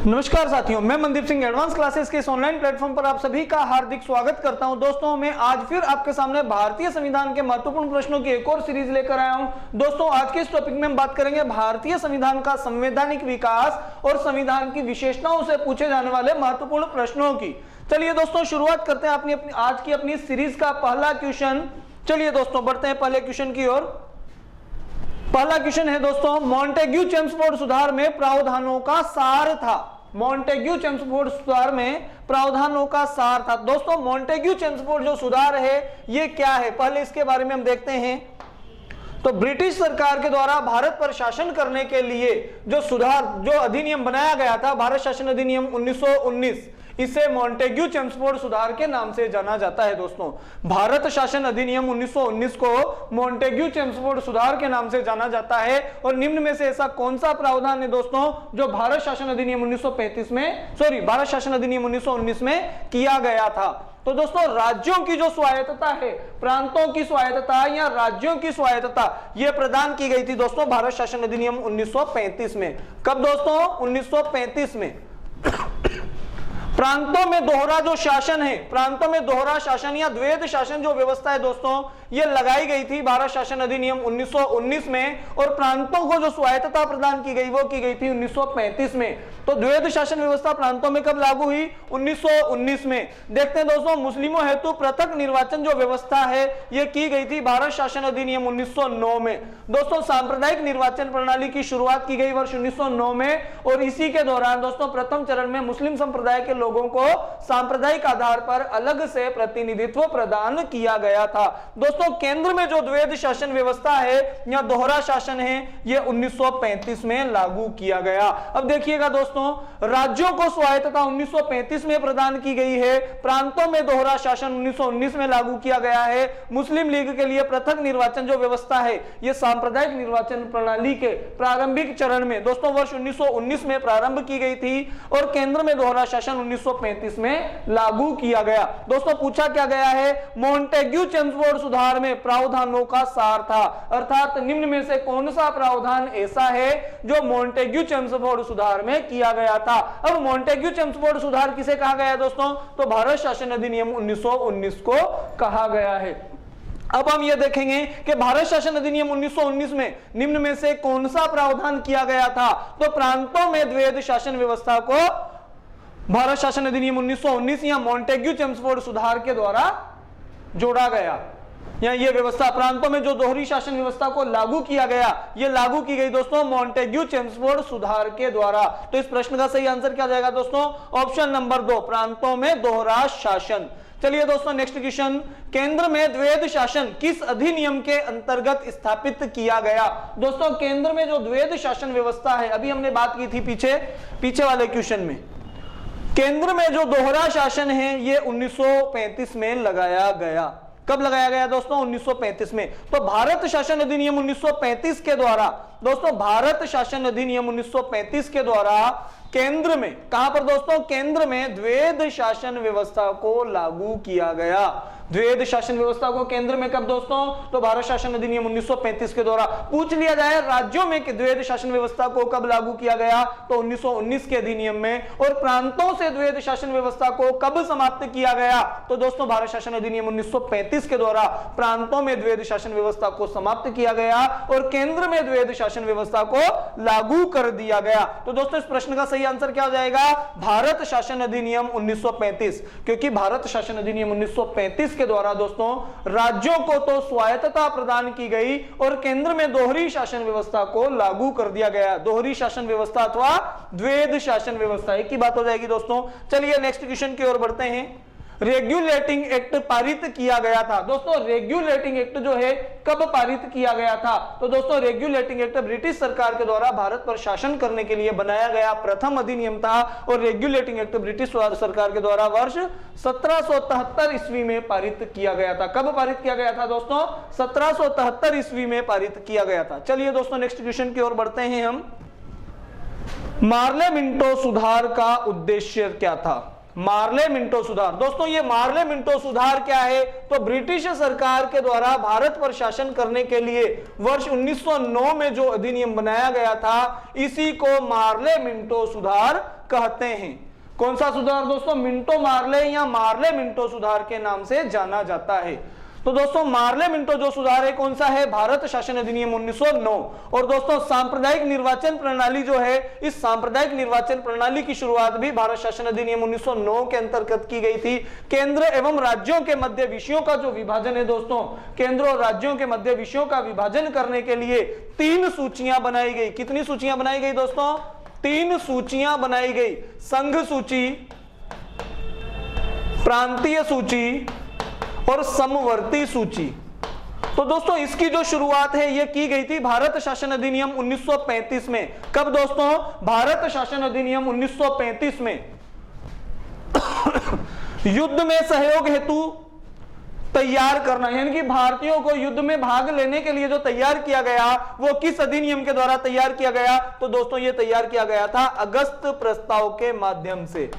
नमस्कार साथियों, मैं मनदीप सिंह एडवांस क्लासेस के इस ऑनलाइन प्लेटफॉर्म पर आप सभी का हार्दिक स्वागत करता हूं। दोस्तों, मैं आज फिर आपके सामने भारतीय संविधान के महत्वपूर्ण प्रश्नों की एक और सीरीज लेकर आया हूं। दोस्तों, आज के इस टॉपिक में हम बात करेंगे भारतीय संविधान का संवैधानिक विकास और संविधान की विशेषताओं से पूछे जाने वाले महत्वपूर्ण प्रश्नों की। चलिए दोस्तों, शुरुआत करते हैं अपनी आज की अपनी सीरीज का पहला क्वेश्चन। चलिए दोस्तों, बढ़ते हैं पहले क्वेश्चन की ओर। पहला क्वेश्चन है दोस्तों, मॉन्टेग्यू चेम्सफोर्ड सुधार में प्रावधानों का सार था। मॉन्टेग्यू चेम्सफोर्ड सुधार में प्रावधानों का सार था। दोस्तों, मॉन्टेग्यू चेम्सफोर्ड जो सुधार है ये क्या है, पहले इसके बारे में हम देखते हैं। तो ब्रिटिश सरकार के द्वारा भारत पर शासन करने के लिए जो अधिनियम बनाया गया था, भारत शासन अधिनियम 1919, इसे मॉन्टेग्यू चेम्सफोर्ड सुधार के नाम से जाना जाता है। दोस्तों, भारत शासन अधिनियम 1919 को मॉन्टेग्यू चेम्सफोर्ड सुधार के नाम से जाना जाता है। और निम्न में से ऐसा कौन सा प्रावधान है दोस्तों जो भारत शासन अधिनियम 1919 में किया गया था? तो दोस्तों, राज्यों की जो स्वायत्तता है, प्रांतों की स्वायत्तता या राज्यों की स्वायत्तता, यह प्रदान की गई थी दोस्तों भारत शासन अधिनियम 1935 में। कब दोस्तों? 1935 में। प्रांतों में दोहरा जो शासन है, प्रांतों में दोहरा शासन या द्वैध शासन जो व्यवस्था है दोस्तों, ये लगाई गई थी भारत शासन अधिनियम 1919 में। और प्रांतों को जो स्वायत्तता प्रदान की गई वो की गई थी 1935 में। तो द्वैध शासन व्यवस्था प्रांतों में कब लागू हुई? 1919 में। देखते हैं दोस्तों, मुस्लिमों हेतु पृथक निर्वाचन जो व्यवस्था है ये की गई थी भारत शासन अधिनियम 1909 में। दोस्तों, सांप्रदायिक निर्वाचन प्रणाली की शुरुआत की गई वर्ष 1909 में। और इसी के दौरान दोस्तों प्रथम चरण में मुस्लिम संप्रदाय के लोगों को सांप्रदायिक आधार पर अलग से प्रतिनिधित्व प्रदान किया गया था। दोस्तों, केंद्र में जो द्वैध शासन व्यवस्था है या दोहरा शासन है ये 1935 में लागू किया गया। अब देखिएगा दोस्तों, राज्यों को स्वायत्तता 1935 में प्रदान की गई है, प्रांतों में दोहरा शासन 1919 में लागू किया गया है। मुस्लिम लीग के लिए पृथक निर्वाचन जो व्यवस्था है ये सांप्रदायिक निर्वाचन प्रणाली के प्रारंभिक चरण में दोस्तों वर्ष 1919 में प्रारंभ की गई थी। और केंद्र में दोहरा शासन 1935 में लागू किया गया। दोस्तों, पूछा क्या गया है? मॉन्टेग्यू चेम्सफोर्ड सुधार में प्रावधानों का सार था, अर्थात निम्न में से कौन सा प्रावधान ऐसा है जो मॉन्टेग्यू चेम्सफोर्ड सुधार में किया गया था? अब मॉन्टेग्यू चेम्सफोर्ड सुधार किसे कहा गया है दोस्तों? तो भारत शासन अधिनियम 1919 को कहा गया है। अब हम यह देखेंगे कि भारत शासन अधिनियम 1919 में निम्न में से कौन सा प्रावधान किया गया था? तो प्रांतों में द्वैध शासन व्यवस्था को भारत शासन अधिनियम 1919 या मॉन्टेग्यू चेम्सफोर्ड सुधार के द्वारा जोड़ा गया। या ये व्यवस्था प्रांतों में जो दोहरी शासन व्यवस्था को लागू किया गया, ये लागू की गई दोस्तों मॉन्टेग्यू चेम्सफोर्ड सुधार के द्वारा। तो इस प्रश्न का सही आंसर क्या जाएगा दोस्तों? ऑप्शन नंबर 2, प्रांतों में दोहरा शासन। चलिए दोस्तों, नेक्स्ट क्वेश्चन, केंद्र में द्वैध शासन किस अधिनियम के अंतर्गत स्थापित किया गया? दोस्तों, केंद्र में जो द्वैध शासन व्यवस्था है, अभी हमने बात की थी पीछे वाले क्वेश्चन में, केंद्र में जो दोहरा शासन है ये 1935 में लगाया गया। कब लगाया गया दोस्तों? 1935 में। तो भारत शासन अधिनियम 1935 के द्वारा दोस्तों, भारत शासन अधिनियम 1935 के द्वारा केंद्र में, कहां पर दोस्तों? केंद्र में द्वैध शासन व्यवस्था को लागू किया गया। द्वैध शासन व्यवस्था को केंद्र में कब दोस्तों? तो भारत शासन अधिनियम 1935 के द्वारा। पूछ लिया जाए राज्यों में कि द्वैध शासन व्यवस्था को कब लागू किया गया, तो 1919 के अधिनियम में। और प्रांतों से द्वैध शासन व्यवस्था को कब समाप्त किया गया, तो दोस्तों भारत शासन अधिनियम 1935 के द्वारा प्रांतों में द्वैध शासन व्यवस्था को समाप्त किया गया और केंद्र में द्वैध शासन व्यवस्था को लागू कर दिया गया। तो दोस्तों, इस प्रश्न का सही आंसर क्या हो जाएगा? भारत शासन अधिनियम 1935, क्योंकि भारत शासन अधिनियम 1935 के द्वारा दोस्तों राज्यों को तो स्वायत्तता प्रदान की गई और केंद्र में दोहरी शासन व्यवस्था को लागू कर दिया गया। दोहरी शासन व्यवस्था अथवा द्वैध शासन व्यवस्था, एक ही बात हो जाएगी दोस्तों। चलिए नेक्स्ट क्वेश्चन की ओर बढ़ते हैं। रेगुलेटिंग एक्ट पारित किया गया था। दोस्तों, रेगुलेटिंग एक्ट जो है कब पारित किया गया था? तो दोस्तों, रेगुलेटिंग एक्ट ब्रिटिश सरकार के द्वारा भारत पर शासन करने के लिए बनाया गया प्रथम अधिनियम था। और रेगुलेटिंग एक्ट ब्रिटिश सरकार के द्वारा वर्ष 1773 ईस्वी में पारित किया गया था। कब पारित किया गया था दोस्तों? 1773 ईस्वी में पारित किया गया था। चलिए दोस्तों, नेक्स्ट क्वेश्चन की ओर बढ़ते हैं हम। मार्ले मिंटो सुधार का उद्देश्य क्या था? मार्ले मिंटो सुधार, दोस्तों ये मार्ले मिंटो सुधार क्या है? तो ब्रिटिश सरकार के द्वारा भारत पर शासन करने के लिए वर्ष 1909 में जो अधिनियम बनाया गया था, इसी को मार्ले मिंटो सुधार कहते हैं। कौन सा सुधार दोस्तों? मिंटो मार्ले या मार्ले मिंटो सुधार के नाम से जाना जाता है। तो दोस्तों मार्ले मिंटो जो सुधार है कौन सा है? भारत शासन अधिनियम 1909। और दोस्तों सांप्रदायिक निर्वाचन प्रणाली जो है, इस सांप्रदायिक निर्वाचन प्रणाली की शुरुआत भी भारत शासन अधिनियम 1909 के अंतर्गत की गई थी। केंद्र एवं राज्यों के मध्य विषयों का जो विभाजन है दोस्तों, केंद्र और राज्यों के मध्य विषयों का विभाजन करने के लिए 3 सूचियां बनाई गई। कितनी सूचियां बनाई गई दोस्तों? 3 सूचियां बनाई गई। संघ सूची, प्रांतीय सूची और समवर्ती सूची। तो दोस्तों इसकी जो शुरुआत है ये की गई थी भारत शासन अधिनियम 1935 में। कब दोस्तों? भारत शासन अधिनियम 1935 में। युद्ध में सहयोग हेतु तैयार करना, यानी कि भारतीयों को युद्ध में भाग लेने के लिए जो तैयार किया गया वो किस अधिनियम के द्वारा तैयार किया गया? तो दोस्तों ये तैयार किया गया था अगस्त प्रस्ताव के माध्यम से।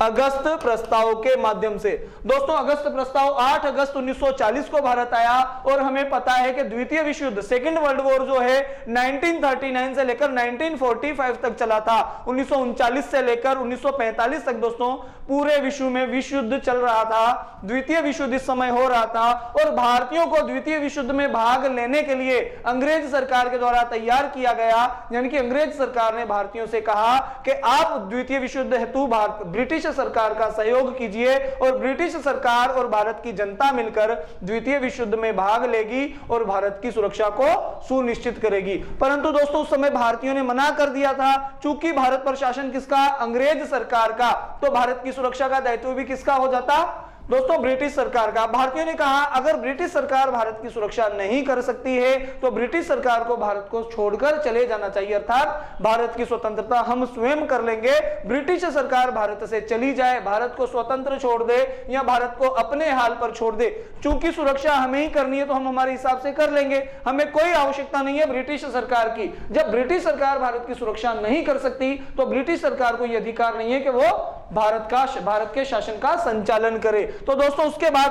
अगस्त प्रस्ताव के माध्यम से। दोस्तों अगस्त प्रस्ताव 8 अगस्त 1940 को भारत आया और हमें पता है कि द्वितीय विश्व युद्ध, सेकेंड वर्ल्ड वॉर जो है 1939 से लेकर 1945 तक चला था। 1939 से लेकर 1945 तक दोस्तों पूरे विश्व में विश्व युद्ध चल रहा था। द्वितीय विश्व युद्ध इस समय हो रहा था और भारतीयों को द्वितीय विश्व युद्ध में भाग लेने के लिए अंग्रेज सरकार के द्वारा तैयार किया गया। यानी कि अंग्रेज सरकार ने भारतीयों से कहा कि आप द्वितीय विश्व युद्ध हेतु ब्रिटिश सरकार का सहयोग कीजिए और ब्रिटिश सरकार और भारत की जनता मिलकर द्वितीय विश्व युद्ध में भाग लेगी और भारत की सुरक्षा को सुनिश्चित करेगी। परंतु दोस्तों उस समय भारतीयों ने मना कर दिया था। चूंकि भारत पर शासन किसका? अंग्रेज सरकार का। तो भारत की सुरक्षा का दायित्व भी किसका हो जाता? दोस्तों ब्रिटिश सरकार का। भारतीयों ने कहा अगर ब्रिटिश सरकार भारत की सुरक्षा नहीं कर सकती है तो ब्रिटिश सरकार को भारत को छोड़कर चले जाना चाहिए, अर्थात भारत की स्वतंत्रता हम स्वयं कर लेंगे। ब्रिटिश सरकार भारत से चली जाए, भारत को स्वतंत्र छोड़ दे या भारत को अपने हाल पर छोड़ दे। चूंकि सुरक्षा हमें ही करनी है तो हम हमारे हिसाब से कर लेंगे, हमें कोई आवश्यकता नहीं है ब्रिटिश सरकार की। जब ब्रिटिश सरकार भारत की सुरक्षा नहीं कर सकती तो ब्रिटिश सरकार को यह अधिकार नहीं है कि वो भारत के शासन का संचालन करे। तो दोस्तों उसके बाद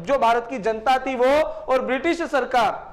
जो भारत की जनता थी वो और ब्रिटिश सरकार,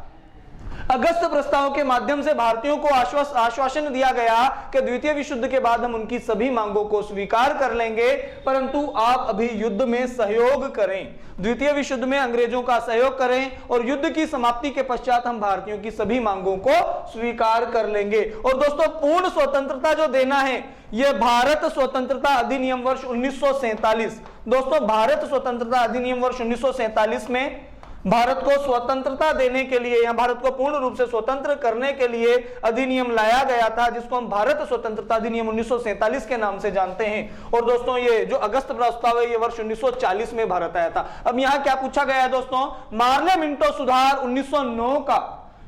अगस्त प्रस्ताव के माध्यम से भारतीयों को आश्वासन दिया गया कि द्वितीय विश्व युद्ध के बाद हम उनकी सभी मांगों को स्वीकार कर लेंगे, परंतु आप अभी युद्ध में सहयोग करें, द्वितीय विश्व युद्ध में अंग्रेजों का सहयोग करें और युद्ध की समाप्ति के पश्चात हम भारतीयों की सभी मांगों को स्वीकार कर लेंगे। और दोस्तों पूर्ण स्वतंत्रता जो देना है यह भारत स्वतंत्रता अधिनियम वर्ष 1947। दोस्तों भारत स्वतंत्रता अधिनियम वर्ष 1947 में भारत को स्वतंत्रता देने के लिए या भारत को पूर्ण रूप से स्वतंत्र करने के लिए अधिनियम लाया गया था, जिसको हम भारत स्वतंत्रता अधिनियम 1947 के नाम से जानते हैं। और दोस्तों ये जो अगस्त प्रस्ताव है ये वर्ष 1940 में भारत आया था। अब यहाँ क्या पूछा गया है दोस्तों? मार्ले मिंटो सुधार 1909 का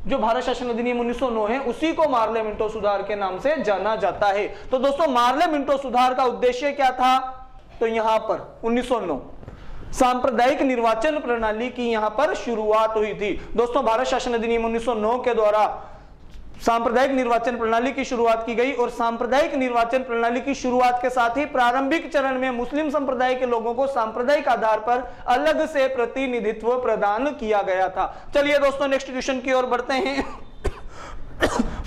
जो भारत शासन अधिनियम 1909 है उसी को मार्ले मिंटो सुधार के नाम से जाना जाता है। तो दोस्तों मार्ले मिंटो सुधार का उद्देश्य क्या था? तो यहां पर 1909 सांप्रदायिक निर्वाचन प्रणाली की यहां पर शुरुआत हुई थी। दोस्तों भारत शासन अधिनियम 1909 के द्वारा सांप्रदायिक निर्वाचन प्रणाली की शुरुआत की गई और सांप्रदायिक निर्वाचन प्रणाली की शुरुआत के साथ ही प्रारंभिक चरण में मुस्लिम संप्रदाय के लोगों को सांप्रदायिक आधार पर अलग से प्रतिनिधित्व प्रदान किया गया था। चलिए दोस्तों नेक्स्ट क्वेश्चन की ओर बढ़ते हैं।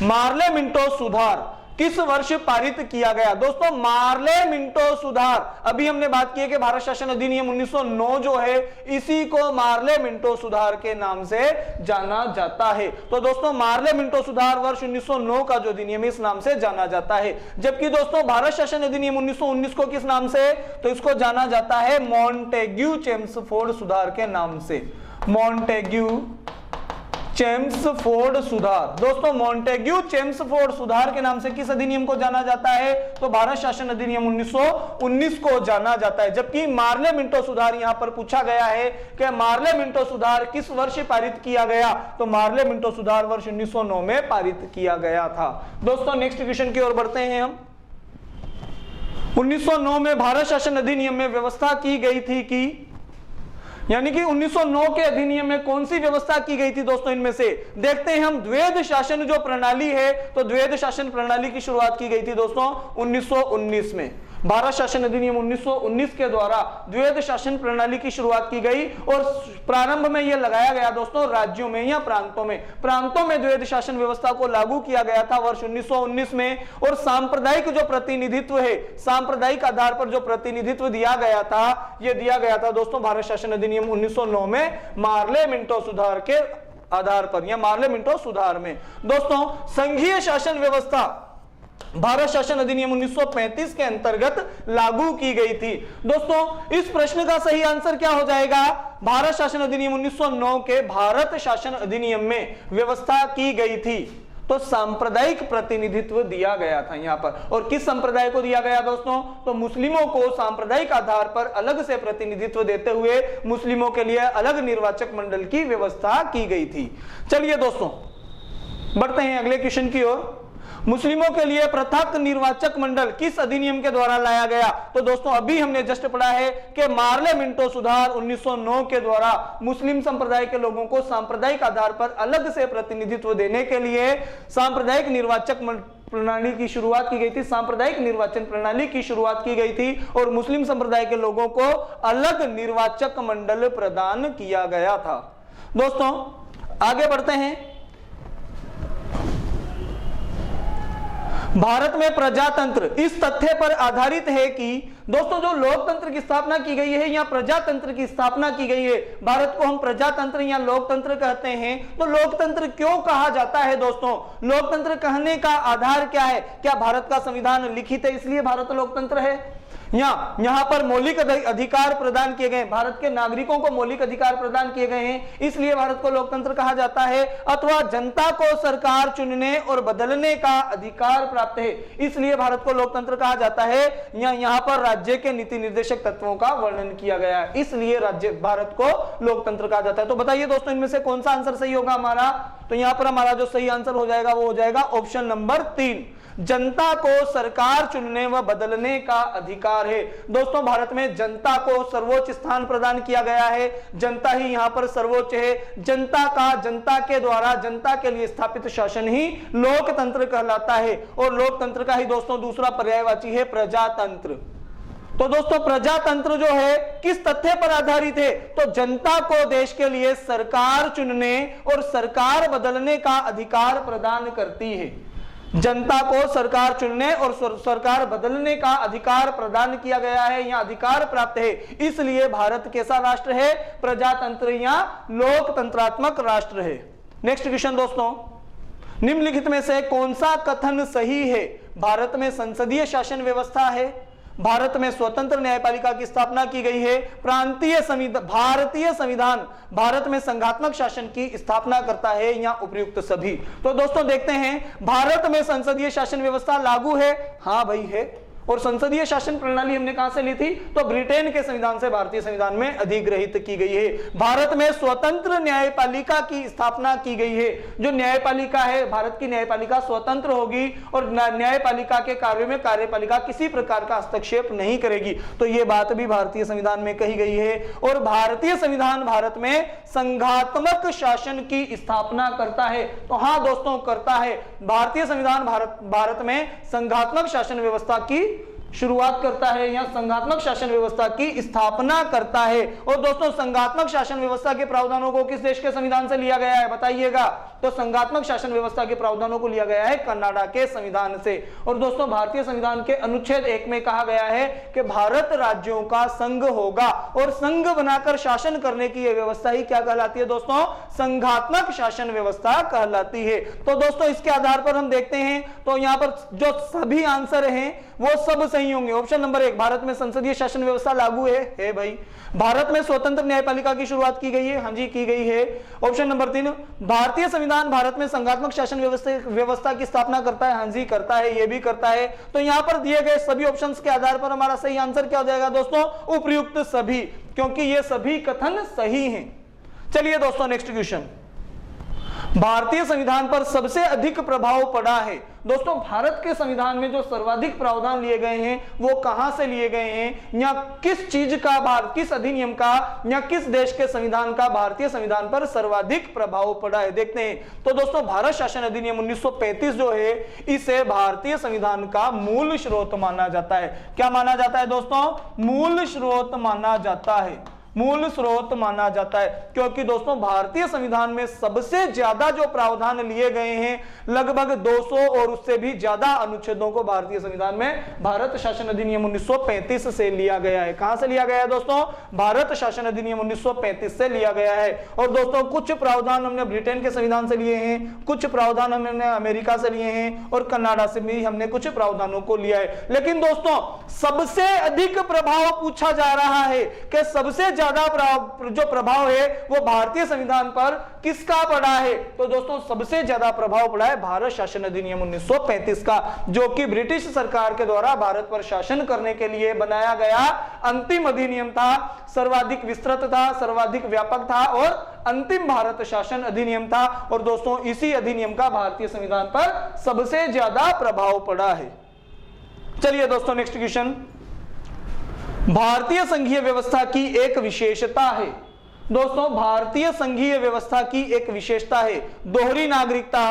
मार्ले मिंटो सुधार किस वर्ष पारित किया गया? दोस्तों मार्ले मिंटो सुधार, अभी हमने बात की है कि भारत शासन अधिनियम 1909 जो है इसी को मार्ले मिंटो सुधार के नाम से जाना जाता है। तो दोस्तों मार्ले मिंटो सुधार वर्ष 1909 का जो अधिनियम इस नाम से जाना जाता है। जबकि दोस्तों भारत शासन अधिनियम 1919 को किस नाम से? तो इसको जाना जाता है मॉन्टेग्यू चेम्सफोर्ड सुधार के नाम से। मॉन्टेग्यू चेम्सफोर्ड सुधार। दोस्तों मॉन्टेग्यू चेम्सफोर्ड सुधार के नाम से किस अधिनियम को जाना जाता है? तो भारत शासन अधिनियम 1919 को जाना जाता है। जबकि मार्ले मिंटो सुधार यहां पर पूछा गया है कि मार्ले मिंटो सुधार किस वर्ष पारित किया गया? तो मार्ले मिंटो सुधार वर्ष 1909 में पारित किया गया था। दोस्तों नेक्स्ट क्वेश्चन की ओर बढ़ते हैं हम। 1909 में भारत शासन अधिनियम में व्यवस्था की गई थी कि यानी कि 1909 के अधिनियम में कौन सी व्यवस्था की गई थी दोस्तों? इनमें से देखते हैं हम। द्वैध शासन जो प्रणाली है तो द्वैध शासन प्रणाली की शुरुआत की गई थी दोस्तों 1919 में। भारत शासन अधिनियम 1919 के द्वारा द्वैध शासन प्रणाली की शुरुआत की गई और प्रारंभ में यह लगाया गया दोस्तों राज्यों में या प्रांतों में द्वैध शासन व्यवस्था को लागू किया गया था वर्ष 1919 में। और सांप्रदायिक जो प्रतिनिधित्व है, सांप्रदायिक आधार पर जो प्रतिनिधित्व दिया गया था, यह दिया गया था दोस्तों भारत शासन अधिनियम 1909 में मार्ले मिंटो सुधार के आधार पर या मार्ले मिंटो सुधार में। दोस्तों संघीय शासन व्यवस्था भारत शासन अधिनियम 1935 के अंतर्गत लागू की गई थी। दोस्तों इस प्रश्न का सही आंसर क्या हो जाएगा? भारत शासन अधिनियम 1909 के भारत शासन अधिनियम में व्यवस्था की गई थी तो सांप्रदायिक प्रतिनिधित्व दिया गया था यहां पर। और किस संप्रदाय को दिया गया दोस्तों? तो मुस्लिमों को सांप्रदायिक आधार पर अलग से प्रतिनिधित्व देते हुए मुस्लिमों के लिए अलग निर्वाचक मंडल की व्यवस्था की गई थी। चलिए दोस्तों बढ़ते हैं अगले क्वेश्चन की ओर। मुस्लिमों के लिए पृथक निर्वाचक मंडल किस अधिनियम के द्वारा लाया गया? तो दोस्तों अभी हमने जस्ट पढ़ा है कि मार्ले मिंटो सुधार 1909 के द्वारा मुस्लिम संप्रदाय के लोगों को सांप्रदायिक आधार पर अलग से प्रतिनिधित्व देने के लिए सांप्रदायिक निर्वाचक प्रणाली की शुरुआत की गई थी, सांप्रदायिक निर्वाचन प्रणाली की शुरुआत की गई थी और मुस्लिम संप्रदाय के लोगों को अलग निर्वाचक मंडल प्रदान किया गया था। दोस्तों आगे बढ़ते हैं। भारत में प्रजातंत्र इस तथ्य पर आधारित है कि दोस्तों जो लोकतंत्र की स्थापना की गई है या प्रजातंत्र की स्थापना की गई है, भारत को हम प्रजातंत्र या लोकतंत्र कहते हैं। तो लोकतंत्र क्यों कहा जाता है दोस्तों? लोकतंत्र कहने का आधार क्या है? क्या भारत का संविधान लिखित है इसलिए भारत लोकतंत्र है? यहाँ पर मौलिक अधिकार प्रदान किए गए, भारत के नागरिकों को मौलिक अधिकार प्रदान किए गए हैं इसलिए भारत को लोकतंत्र कहा जाता है? अथवा जनता को सरकार चुनने और बदलने का अधिकार प्राप्त है इसलिए भारत को लोकतंत्र कहा जाता है? या यहाँ पर राज्य के नीति निर्देशक तत्वों का वर्णन किया गया है इसलिए भारत को लोकतंत्र कहा जाता है। तो बताइए दोस्तों इनमें से कौन सा आंसर सही होगा हमारा? तो यहाँ पर हमारा जो सही आंसर हो जाएगा वो हो जाएगा ऑप्शन नंबर 3, जनता को सरकार चुनने व बदलने का अधिकार है। दोस्तों भारत में जनता को सर्वोच्च स्थान प्रदान किया गया है, जनता ही यहां पर सर्वोच्च है। जनता के द्वारा जनता के लिए स्थापित शासन ही लोकतंत्र कहलाता है और लोकतंत्र का ही दोस्तों दूसरा पर्यायवाची है प्रजातंत्र। तो दोस्तों प्रजातंत्र जो है किस तथ्य पर आधारित है? तो जनता को देश के लिए सरकार चुनने और सरकार बदलने का अधिकार प्रदान करती है। जनता को सरकार चुनने और सरकार बदलने का अधिकार प्रदान किया गया है या अधिकार प्राप्त है इसलिए भारत कैसा राष्ट्र है? प्रजातंत्र या लोकतंत्रात्मक राष्ट्र है। नेक्स्ट क्वेश्चन दोस्तों, निम्नलिखित में से कौन सा कथन सही है? भारत में संसदीय शासन व्यवस्था है, भारत में स्वतंत्र न्यायपालिका की स्थापना की गई है, भारतीय संविधान भारत में संघात्मक शासन की स्थापना करता है या उपयुक्त सभी। तो दोस्तों देखते हैं भारत में संसदीय शासन व्यवस्था लागू है, हाँ भाई है। और संसदीय शासन प्रणाली हमने कहां से ली थी? तो ब्रिटेन के संविधान से भारतीय संविधान में अधिग्रहित की गई है। भारत में स्वतंत्र न्यायपालिका की स्थापना की गई है। जो न्यायपालिका है, भारत की न्यायपालिका स्वतंत्र होगी और न्यायपालिका के कार्यों में कार्यपालिका किसी प्रकार का हस्तक्षेप नहीं करेगी। तो यह बात भी भारतीय संविधान में कही गई है। और भारतीय संविधान भारत में संघात्मक शासन की स्थापना करता है। तो हाँ दोस्तों करता है, भारतीय संविधान भारत में संघात्मक शासन व्यवस्था की शुरुआत करता है या संघात्मक शासन व्यवस्था की स्थापना करता है। और दोस्तों संघात्मक शासन व्यवस्था के प्रावधानों को किस देश के संविधान से लिया गया है बताइएगा? तो संघात्मक शासन व्यवस्था के प्रावधानों को लिया गया है कनाडा के संविधान से। और दोस्तों भारतीय संविधान के अनुच्छेद 1 में कहा गया है कि भारत राज्यों का संघ होगा और संघ बनाकर शासन करने की यह व्यवस्था ही क्या कहलाती है दोस्तों? संघात्मक शासन व्यवस्था कहलाती है। तो दोस्तों इसके आधार पर हम देखते हैं तो यहां पर जो सभी आंसर हैं वो सब सही होंगे। ऑप्शन नंबर 1 भारत में संसदीय शासन व्यवस्था लागू है भाई। भारत में स्वतंत्र न्यायपालिका की शुरुआत की गई है, हाँ जी की गई है। ऑप्शन नंबर 3 भारतीय संविधान भारत में संघात्मक शासन व्यवस्था की स्थापना करता है, हाँ जी करता है, ये भी करता है। तो यहां पर दिए गए सभी ऑप्शंस के आधार पर हमारा सही आंसर क्या हो जाएगा दोस्तों? उपयुक्त सभी, क्योंकि ये सभी कथन सही हैं। चलिए दोस्तों नेक्स्ट क्वेश्चन, भारतीय संविधान पर सबसे अधिक प्रभाव पड़ा है। दोस्तों भारत के संविधान में जो सर्वाधिक प्रावधान लिए गए हैं वो कहां से लिए गए हैं, या किस चीज का, किस अधिनियम का या किस देश के संविधान का भारतीय संविधान पर सर्वाधिक प्रभाव पड़ा है, देखते हैं। तो दोस्तों भारत शासन अधिनियम 1935 जो है इसे भारतीय संविधान का मूल स्रोत माना जाता है। क्या माना जाता है दोस्तों? मूल स्रोत माना जाता है, मूल स्रोत माना जाता है, क्योंकि दोस्तों भारतीय संविधान में सबसे ज्यादा जो प्रावधान लिए गए हैं, लगभग 200 और उससे भी ज्यादा अनुच्छेदों को भारतीय संविधान में भारत शासन अधिनियम 1935 से लिया गया है। कहां से लिया गया है दोस्तों? भारत शासन अधिनियम 1935 से लिया गया है। और दोस्तों कुछ प्रावधान हमने ब्रिटेन के संविधान से लिए हैं, कुछ प्रावधान हमने अमेरिका से लिए हैं और कनाडा से भी हमने कुछ प्रावधानों को लिया है। लेकिन दोस्तों सबसे अधिक प्रभाव पूछा जा रहा है कि सबसे ज्यादा जो प्रभाव है वो भारतीय संविधान पर किसका पड़ा है? तो दोस्तों सबसे ज्यादा प्रभाव पड़ा है भारत शासन अधिनियम 1935 का, जो कि ब्रिटिश सरकार के द्वारा भारत पर शासन करने के लिए बनाया गया अंतिम अधिनियम था, सर्वाधिक विस्तृत था, सर्वाधिक व्यापक था और अंतिम भारत शासन अधिनियम था। और दोस्तों इसी अधिनियम का भारतीय संविधान पर सबसे ज्यादा प्रभाव पड़ा है। चलिए दोस्तों नेक्स्ट क्वेश्चन, भारतीय संघीय व्यवस्था की एक विशेषता है। दोस्तों भारतीय संघीय व्यवस्था की एक विशेषता है दोहरी नागरिकता,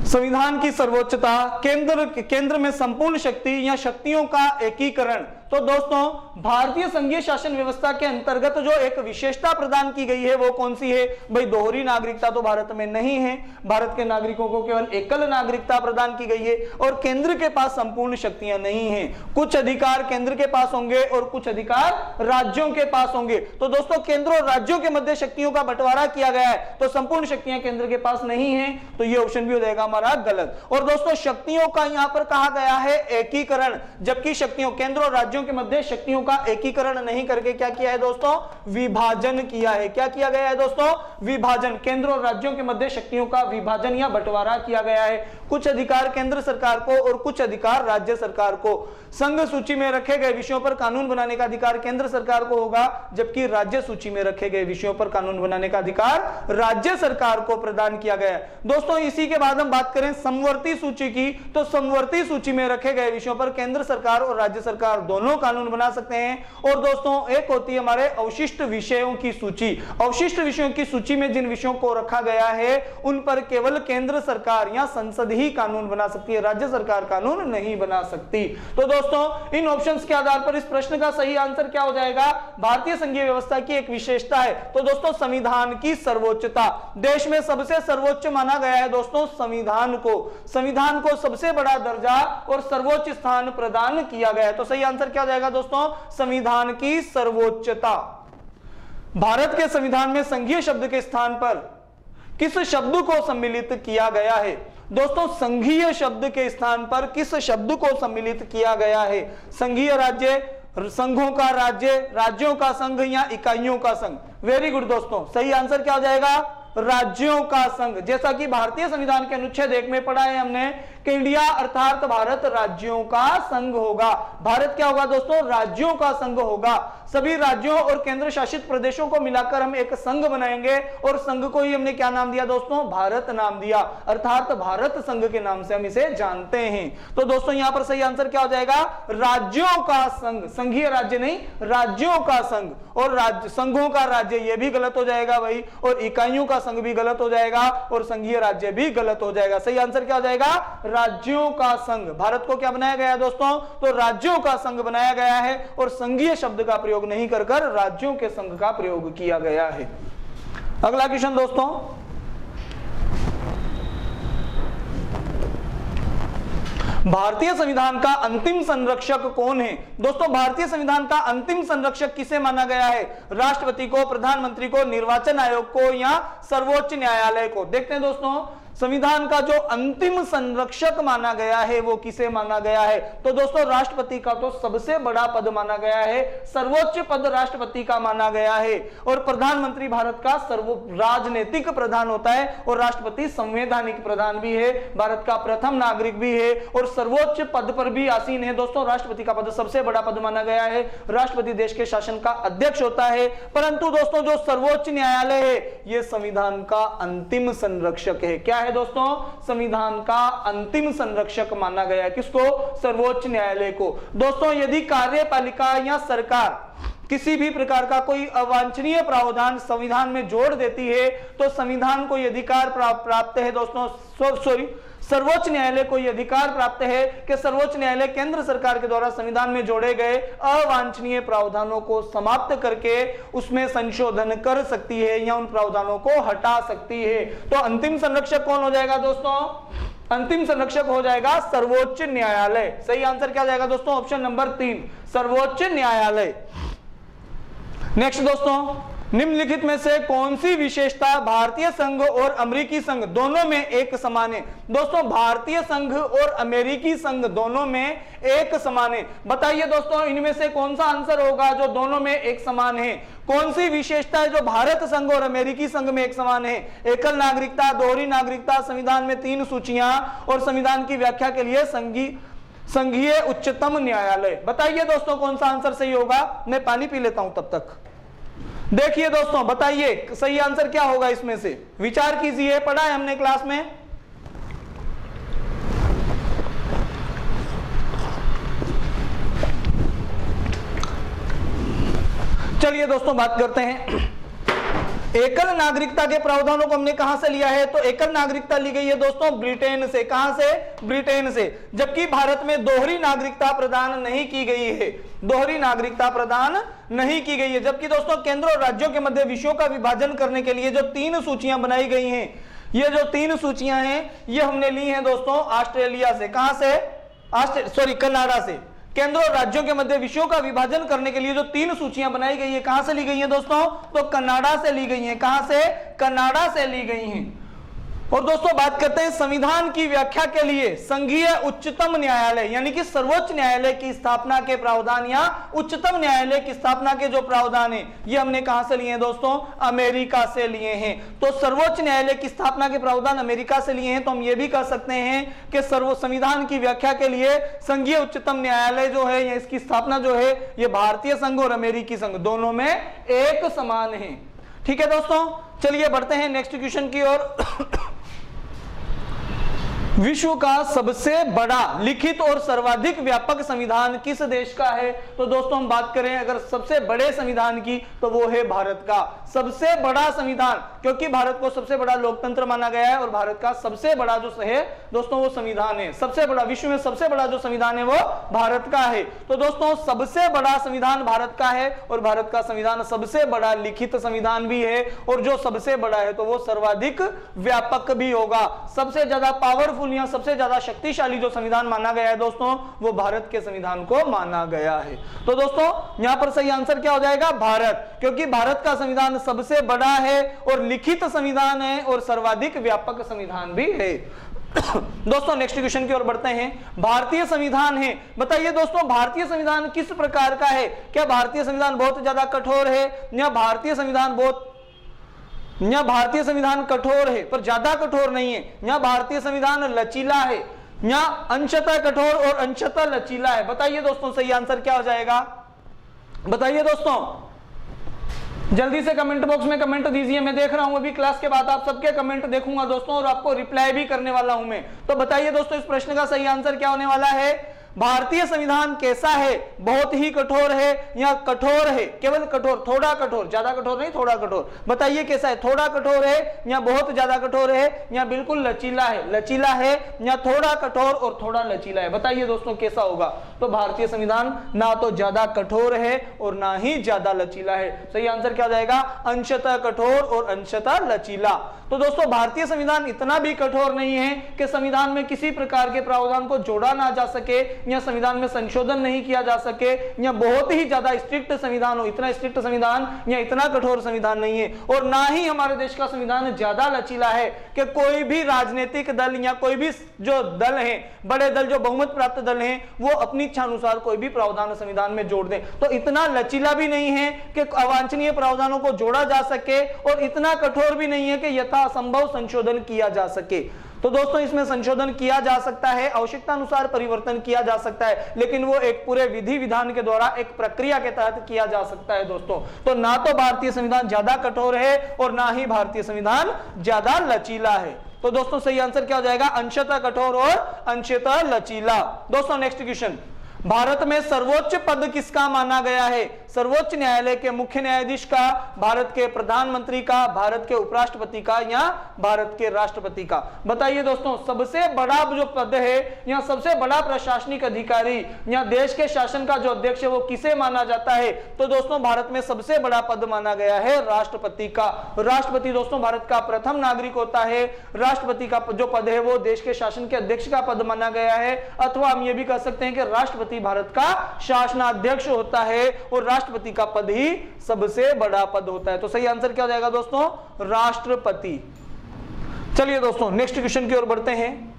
संविधान की सर्वोच्चता, केंद्र में संपूर्ण शक्ति या शक्तियों का एकीकरण। तो दोस्तों भारतीय संघीय शासन व्यवस्था के अंतर्गत जो एक विशेषता प्रदान की गई है वो कौन सी है? भाई दोहरी नागरिकता तो भारत में नहीं है, भारत के नागरिकों को केवल एकल नागरिकता प्रदान की गई है और केंद्र के पास संपूर्ण शक्तियां नहीं है। कुछ अधिकार केंद्र के पास होंगे और कुछ अधिकार राज्यों के पास होंगे। तो दोस्तों केंद्र और राज्यों के मध्य शक्तियों का बंटवारा किया गया है, तो संपूर्ण शक्तियां केंद्र के पास नहीं है, तो ये ऑप्शन भी हो जाएगा हमारा गलत। और दोस्तों शक्तियों का यहां पर कहा गया है एकीकरण, जबकि शक्तियों केंद्र और राज्यों के मध्य शक्तियों का एकीकरण नहीं करके क्या किया है दोस्तों? विभाजन किया है। क्या किया गया है दोस्तों? विभाजन। केंद्र और राज्यों के मध्य शक्तियों का विभाजन या बंटवारा किया गया है। कुछ अधिकार केंद्र सरकार को और कुछ अधिकार राज्य सरकार को। संघ सूची में रखे गए विषयों पर कानून बनाने का अधिकार केंद्र सरकार को होगा, जबकि राज्य सूची में रखे गए विषयों पर कानून बनाने का अधिकार राज्य सरकार को प्रदान किया गया है। दोस्तों इसी के बाद हम बात करें समवर्ती सूची की, तो समवर्ती सूची में रखे गए विषयों पर केंद्र सरकार और राज्य सरकार दोनों कानून बना सकते हैं। और दोस्तों एक होती है हमारे अवशिष्ट विषयों की सूची। अवशिष्ट विषयों की सूची में जिन विषयों को रखा गया है उन पर केवल केंद्र सरकार या संसद ही कानून बना सकती है, राज्य सरकार कानून नहीं बना सकती। तो दोस्तों इन ऑप्शंस के आधार पर इस प्रश्न का सही आंसर क्या हो जाएगा? भारतीय संघीय व्यवस्था की एक विशेषता है तो दोस्तों संविधान की सर्वोच्चता। देश में सबसे सर्वोच्च माना गया है दोस्तों संविधान को। संविधान को सबसे बड़ा दर्जा और सर्वोच्च स्थान प्रदान किया गया है, तो सही आंसर क्या हो जाएगा दोस्तों? संविधान की सर्वोच्चता। भारत के संविधान में संघीय शब्द के स्थान पर किस शब्द को सम्मिलित किया गया है? दोस्तों संघीय शब्द के स्थान पर किस शब्द को सम्मिलित किया गया है? संघीय राज्य, संघों का राज्य, राज्यों का संघ या इकाइयों का संघ? वेरी गुड दोस्तों, सही आंसर क्या हो जाएगा? राज्यों का संघ। जैसा कि भारतीय संविधान के अनुच्छेद 1 में पढ़ा है हमने कि इंडिया अर्थात भारत राज्यों का संघ होगा। भारत क्या होगा दोस्तों? राज्यों का संघ होगा। सभी राज्यों और केंद्र शासित प्रदेशों को मिलाकर हम एक संघ बनाएंगे और संघ को ही हमने क्या नाम दिया दोस्तों? भारत नाम दिया, अर्थात भारत संघ के नाम से हम इसे जानते हैं। तो दोस्तों यहां पर सही आंसर क्या हो जाएगा? राज्यों का संघ, संघीय राज्य नहीं, राज्यों का संघ। और राज्य संघों का राज्य ये भी गलत हो जाएगा भाई, और इकाइयों का संघ भी गलत हो जाएगा और संघीय राज्य भी गलत हो जाएगा। सही आंसर क्या हो जाएगा? राज्यों का संघ। भारत को क्या बनाया गया है दोस्तों? तो राज्यों का संघ बनाया गया है और संघीय शब्द का प्रयोग नहीं कर राज्यों के संघ का प्रयोग किया गया है। अगला क्वेश्चन दोस्तों, भारतीय संविधान का अंतिम संरक्षक कौन है? दोस्तों भारतीय संविधान का अंतिम संरक्षक किसे माना गया है? राष्ट्रपति को, प्रधानमंत्री को, निर्वाचन आयोग को या सर्वोच्च न्यायालय को? देखते हैं दोस्तों संविधान का जो अंतिम संरक्षक माना गया है वो किसे माना गया है? तो दोस्तों राष्ट्रपति का तो सबसे बड़ा पद माना गया है, सर्वोच्च पद राष्ट्रपति का माना गया है। और प्रधानमंत्री भारत का राजनीतिक प्रधान होता है और राष्ट्रपति संवैधानिक प्रधान भी है, भारत का प्रथम नागरिक भी है और सर्वोच्च पद पर भी आसीन है। दोस्तों राष्ट्रपति का पद सबसे बड़ा पद माना गया है, राष्ट्रपति देश के शासन का अध्यक्ष होता है। परंतु दोस्तों जो सर्वोच्च न्यायालय है यह संविधान का अंतिम संरक्षक है। क्या है दोस्तों? संविधान का अंतिम संरक्षक माना गया है। किसको? सर्वोच्च न्यायालय को। दोस्तों यदि कार्यपालिका या सरकार किसी भी प्रकार का कोई अवांछनीय प्रावधान संविधान में जोड़ देती है तो संविधान को यह अधिकार प्राप्त है दोस्तों, सर्वोच्च न्यायालय को यह अधिकार प्राप्त है कि सर्वोच्च न्यायालय केंद्र सरकार के द्वारा संविधान में जोड़े गए अवांछनीय प्रावधानों को समाप्त करके उसमें संशोधन कर सकती है या उन प्रावधानों को हटा सकती है। तो अंतिम संरक्षक कौन हो जाएगा दोस्तों? अंतिम संरक्षक हो जाएगा सर्वोच्च न्यायालय। सही आंसर क्या जाएगा दोस्तों? ऑप्शन नंबर 3, सर्वोच्च न्यायालय। नेक्स्ट दोस्तों, निम्नलिखित में से कौन सी विशेषता भारतीय संघ और अमेरिकी संघ दोनों में एक समान है? दोस्तों भारतीय संघ और अमेरिकी संघ दोनों में एक समान है। बताइए दोस्तों इनमें से कौन सा आंसर होगा जो दोनों में एक समान है? कौन सी विशेषता है जो भारत संघ और अमेरिकी संघ में एक समान है? एकल नागरिकता, दोहरी नागरिकता, संविधान में 3 सूचियां और संविधान की व्याख्या के लिए संघीय उच्चतम न्यायालय। बताइए दोस्तों कौन सा आंसर सही होगा? मैं पानी पी लेता हूं तब तक। देखिए दोस्तों बताइए सही आंसर क्या होगा इसमें से, विचार कीजिए। पढ़ा है हमने क्लास में। चलिए दोस्तों बात करते हैं। एकल नागरिकता के प्रावधानों को हमने कहां से लिया है? तो एकल नागरिकता ली गई है दोस्तों ब्रिटेन से। कहां से? ब्रिटेन से। जबकि भारत में दोहरी नागरिकता प्रदान नहीं की गई है, दोहरी नागरिकता प्रदान नहीं की गई है। जबकि दोस्तों केंद्र और राज्यों के मध्य विषयों का विभाजन करने के लिए जो 3 सूचियां बनाई गई हैं, ये जो 3 सूचियां हैं ये हमने ली हैं दोस्तों ऑस्ट्रेलिया से। कहां से? कनाडा से। केंद्र और राज्यों के मध्य विषयों का विभाजन करने के लिए जो 3 सूचियां बनाई गई है कहां से ली गई है दोस्तों? तो कनाडा से ली गई है। कहां से? कनाडा से ली गई हैं। और दोस्तों बात करते हैं संविधान की व्याख्या के लिए संघीय उच्चतम न्यायालय यानी कि सर्वोच्च न्यायालय की स्थापना के प्रावधान या उच्चतम न्यायालय की स्थापना के जो प्रावधान है ये हमने कहां से लिए हैं दोस्तों? अमेरिका से लिए हैं। तो सर्वोच्च न्यायालय की स्थापना के प्रावधान अमेरिका से लिए हैं, तो हम ये भी कह सकते हैं कि संविधान की व्याख्या के लिए संघीय उच्चतम न्यायालय जो है या इसकी स्थापना जो है ये भारतीय संघ और अमेरिकी संघ दोनों में एक समान है। ठीक है दोस्तों, चलिए बढ़ते हैं नेक्स्ट क्वेश्चन की ओर। विश्व का सबसे बड़ा लिखित और सर्वाधिक व्यापक संविधान किस देश का है? तो दोस्तों हम बात करें अगर सबसे बड़े संविधान की तो वो है भारत का सबसे बड़ा संविधान, क्योंकि भारत को सबसे बड़ा लोकतंत्र माना गया है और भारत का सबसे बड़ा जो है दोस्तों वो संविधान है। सबसे बड़ा विश्व में सबसे बड़ा जो संविधान है वो भारत का है। तो दोस्तों सबसे बड़ा संविधान भारत का है और भारत का संविधान सबसे बड़ा लिखित संविधान भी है और जो सबसे बड़ा है तो वो सर्वाधिक व्यापक भी होगा। सबसे ज्यादा पावरफुल या सबसे ज्यादा शक्तिशाली जो संविधान माना गया है दोस्तों वो भारत के संविधान को माना गया है। तो दोस्तों यहां पर सही आंसर क्या हो जाएगा? भारत, क्योंकि भारत का संविधान सबसे बड़ा है और लिखित संविधान है और सर्वाधिक व्यापक संविधान भी है। दोस्तों नेक्स्ट क्वेश्चन की ओर बढ़ते हैं। भारतीय संविधान है, बताइए दोस्तों भारतीय संविधान किस प्रकार का है? क्या भारतीय संविधान बहुत ज्यादा कठोर है या भारतीय संविधान कठोर है पर ज्यादा कठोर नहीं है, या भारतीय संविधान लचीला है, या अंशतः कठोर और अंशतः लचीला है? बताइए दोस्तों सही आंसर क्या हो जाएगा? बताइए दोस्तों, जल्दी से कमेंट बॉक्स में कमेंट दीजिए। मैं देख रहा हूं अभी क्लास के बाद आप सबके कमेंट देखूंगा दोस्तों और आपको रिप्लाई भी करने वाला हूं मैं। तो बताइए दोस्तों इस प्रश्न का सही आंसर क्या होने वाला है? भारतीय संविधान कैसा है? बहुत ही कठोर है या कठोर है? केवल कठोर, थोड़ा कठोर, ज्यादा कठोर नहीं, थोड़ा कठोर। बताइए कैसा है? थोड़ा कठोर है या बहुत ज्यादा कठोर है या बिल्कुल लचीला है? लचीला है या थोड़ा कठोर और थोड़ा लचीला है? बताइए दोस्तों कैसा होगा? तो भारतीय संविधान ना तो ज्यादा कठोर है और ना ही ज्यादा लचीला है। सही आंसर क्या जाएगा? अंशतः कठोर और अंशतः लचीला। तो दोस्तों भारतीय संविधान इतना भी कठोर नहीं है कि संविधान में किसी प्रकार के प्रावधान को जोड़ा ना जा सके या संविधान में संशोधन नहीं किया जा सके या बहुत ही ज्यादा स्ट्रिक्ट संविधान हो, इतना स्ट्रिक्ट संविधान या इतना कठोर संविधान नहीं है। और ना ही हमारे देश का संविधान ज्यादा लचीला है कि कोई भी राजनीतिक दल या कोई भी जो दल है, बड़े दल जो बहुमत प्राप्त दल हैं, वो अपनी इच्छा अनुसार कोई भी प्रावधान संविधान में जोड़ दें। तो इतना लचीला भी नहीं है कि अवांछनीय प्रावधानों को जोड़ा जा सके और इतना कठोर भी नहीं है कि यथासंभव संशोधन किया जा सके। तो दोस्तों इसमें संशोधन किया जा सकता है, आवश्यकता अनुसार परिवर्तन किया जा सकता है, लेकिन वो एक पूरे विधि विधान के द्वारा एक प्रक्रिया के तहत किया जा सकता है दोस्तों। तो ना तो भारतीय संविधान ज्यादा कठोर है और ना ही भारतीय संविधान ज्यादा लचीला है। तो दोस्तों सही आंसर क्या हो जाएगा? अंशतः कठोर और अंशतः लचीला। दोस्तों नेक्स्ट क्वेश्चन, भारत में सर्वोच्च पद किसका माना गया है? सर्वोच्च न्यायालय के मुख्य न्यायाधीश का, भारत के प्रधानमंत्री का, भारत के उपराष्ट्रपति का या भारत के राष्ट्रपति का? बताइए दोस्तों, सबसे बड़ा जो पद है या सबसे बड़ा प्रशासनिक अधिकारी या देश के शासन का जो अध्यक्ष है वो किसे माना जाता है? तो दोस्तों भारत में सबसे बड़ा पद माना गया है राष्ट्रपति का। राष्ट्रपति दोस्तों भारत का प्रथम नागरिक होता है। राष्ट्रपति का जो पद है वो देश के शासन के अध्यक्ष का पद माना गया है, अथवा हम ये भी कह सकते हैं कि राष्ट्रपति भारत का शासनाध्यक्ष होता है और राष्ट्रपति का पद ही सबसे बड़ा पद होता है। तो सही आंसर क्या हो जाएगा दोस्तों? राष्ट्रपति। चलिए दोस्तों नेक्स्ट क्वेश्चन की ओर बढ़ते हैं।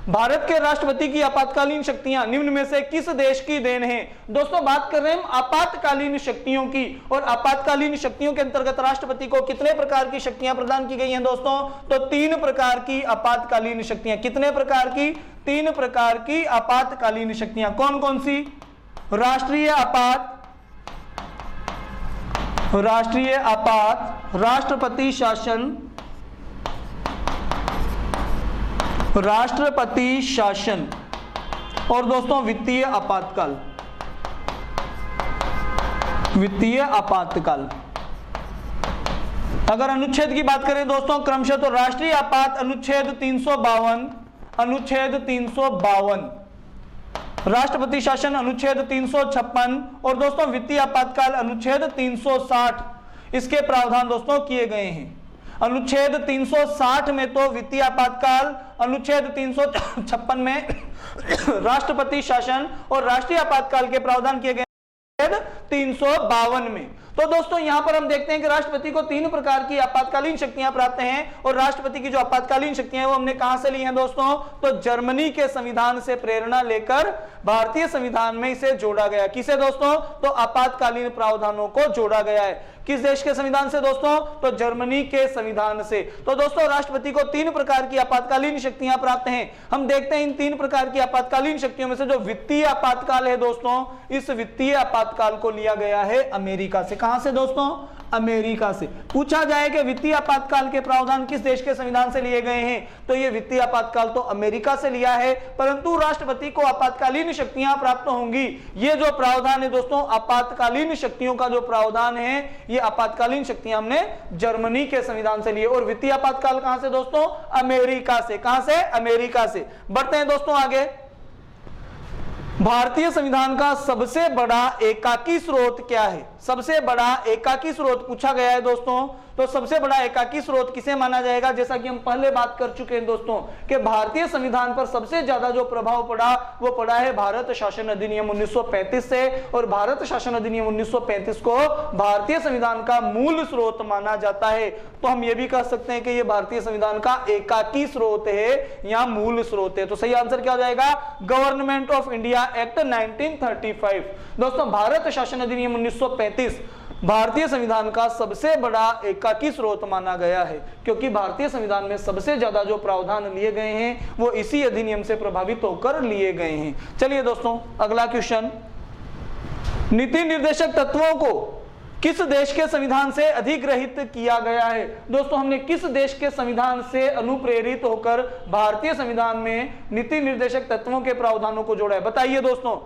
भारत के राष्ट्रपति की आपातकालीन शक्तियां निम्न में से किस देश की देन है? दोस्तों बात कर रहे हैं हम आपातकालीन शक्तियों की, और आपातकालीन शक्तियों के अंतर्गत राष्ट्रपति को कितने प्रकार की शक्तियां प्रदान की गई हैं दोस्तों? तो 3 प्रकार की आपातकालीन शक्तियां। कितने प्रकार की? 3 प्रकार की आपातकालीन शक्तियां। कौन कौन सी? राष्ट्रीय आपात, राष्ट्रपति शासन, राष्ट्रपति शासन और दोस्तों वित्तीय आपातकाल। वित्तीय आपातकाल। अगर अनुच्छेद की बात करें दोस्तों क्रमशः, तो राष्ट्रीय आपात अनुच्छेद 352, अनुच्छेद 352, राष्ट्रपति शासन अनुच्छेद 356 और दोस्तों वित्तीय आपातकाल अनुच्छेद 360। इसके प्रावधान दोस्तों किए गए हैं। अनुच्छेद 360 में तो वित्तीय आपातकाल, अनुच्छेद 356 में राष्ट्रपति शासन और राष्ट्रीय आपातकाल के प्रावधान किए गए 352 में। तो दोस्तों यहां पर हम देखते हैं कि राष्ट्रपति को 3 प्रकार की आपातकालीन शक्तियां प्राप्त हैं, और राष्ट्रपति की जो आपातकालीन शक्तियां हैं वो हमने कहां से ली हैं दोस्तों? तो जर्मनी के संविधान से प्रेरणा लेकर भारतीय संविधान में इसे जोड़ा गया। किसे दोस्तों? तो आपातकालीन प्रावधानों को जोड़ा गया है। किस देश के संविधान से दोस्तों? तो जर्मनी के संविधान से। तो दोस्तों राष्ट्रपति को 3 प्रकार की आपातकालीन शक्तियां प्राप्त हैं। हम देखते हैं इन 3 प्रकार की आपातकालीन शक्तियों में से जो वित्तीय आपातकाल है दोस्तों, इस वित्तीय आपातकाल को लिया गया है अमेरिका से। कहां से दोस्तों? अमेरिका से। पूछा जाए कि वित्तीय आपातकाल के प्रावधान किस देश के संविधान से लिए गए हैं, तो ये वित्तीय आपातकाल तो अमेरिका से लिया है, परंतु राष्ट्रपति को आपातकालीन शक्तियां प्राप्त होंगी। ये जो प्रावधान है दोस्तों, आपातकालीन शक्तियों का जो प्रावधान है, ये आपातकालीन शक्तियां हमने जर्मनी के संविधान से लिए। और वित्तीय आपातकाल कहां से दोस्तों? अमेरिका से। कहां से? अमेरिका से। बढ़ते हैं दोस्तों आगे। भारतीय संविधान का सबसे बड़ा एकाकी स्रोत क्या है? सबसे बड़ा एकाकी स्रोत पूछा गया है दोस्तों। तो सबसे बड़ा एकाकी स्रोत किसे माना जाएगा? जैसा कि हम पहले बात कर चुके हैं दोस्तों कि भारतीय संविधान पर सबसे ज्यादा जो प्रभाव पड़ा वो पड़ा है भारत शासन अधिनियम 1935 से, और भारत शासन अधिनियम 1935 को भारतीय संविधान का मूल स्रोत माना जाता है। तो हम ये भी कह सकते हैं कि ये भारतीय संविधान का एकाकी स्रोत है या मूल स्रोत है। तो सही आंसर क्या हो जाएगा? Government of India act 1935। दोस्तों भारत शासन अधिनियम 1935 भारतीय संविधान का सबसे बड़ा एकाकी स्रोत माना गया है, क्योंकि भारतीय संविधान में सबसे ज्यादा जो प्रावधान लिए गए हैं वो इसी अधिनियम से प्रभावित होकर लिए गए हैं। चलिए दोस्तों अगला क्वेश्चन, नीति निर्देशक तत्वों को किस देश के संविधान से अधिग्रहित किया गया है? दोस्तों हमने किस देश के संविधान से अनुप्रेरित होकर भारतीय संविधान में नीति निर्देशक तत्वों के प्रावधानों को जोड़ा है? बताइए दोस्तों,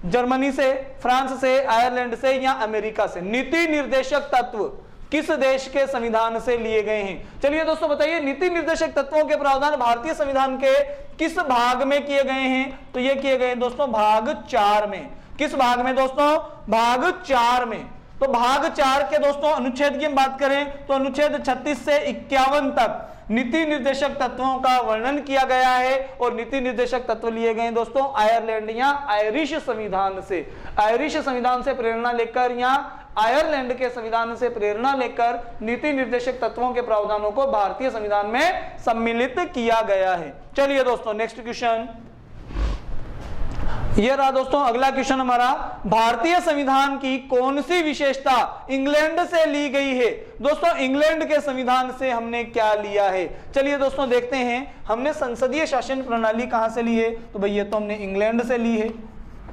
जर्मनी से, फ्रांस से, आयरलैंड से या अमेरिका से? नीति निर्देशक तत्व किस देश के संविधान से लिए गए हैं? चलिए दोस्तों बताइए, नीति निर्देशक तत्वों के प्रावधान भारतीय संविधान के किस भाग में किए गए हैं? तो ये किए गए दोस्तों भाग 4 में। किस भाग में दोस्तों? भाग 4 में। तो भाग 4 के दोस्तों अनुच्छेद की हम बात करें तो अनुच्छेद 36 से 51 तक नीति निर्देशक तत्वों का वर्णन किया गया है और नीति निर्देशक तत्व लिए गए दोस्तों आयरलैंड या आयरिश संविधान से। आयरिश संविधान से प्रेरणा लेकर या आयरलैंड के संविधान से प्रेरणा लेकर नीति निर्देशक तत्वों के प्रावधानों को भारतीय संविधान में सम्मिलित किया गया है। चलिए दोस्तों नेक्स्ट क्वेश्चन ये रहा दोस्तों। अगला क्वेश्चन हमारा, भारतीय संविधान की कौन सी विशेषता इंग्लैंड से ली गई है? दोस्तों इंग्लैंड के संविधान से हमने क्या लिया है? चलिए दोस्तों देखते हैं, हमने संसदीय शासन प्रणाली कहां से ली है? तो भैया तो हमने इंग्लैंड से ली है।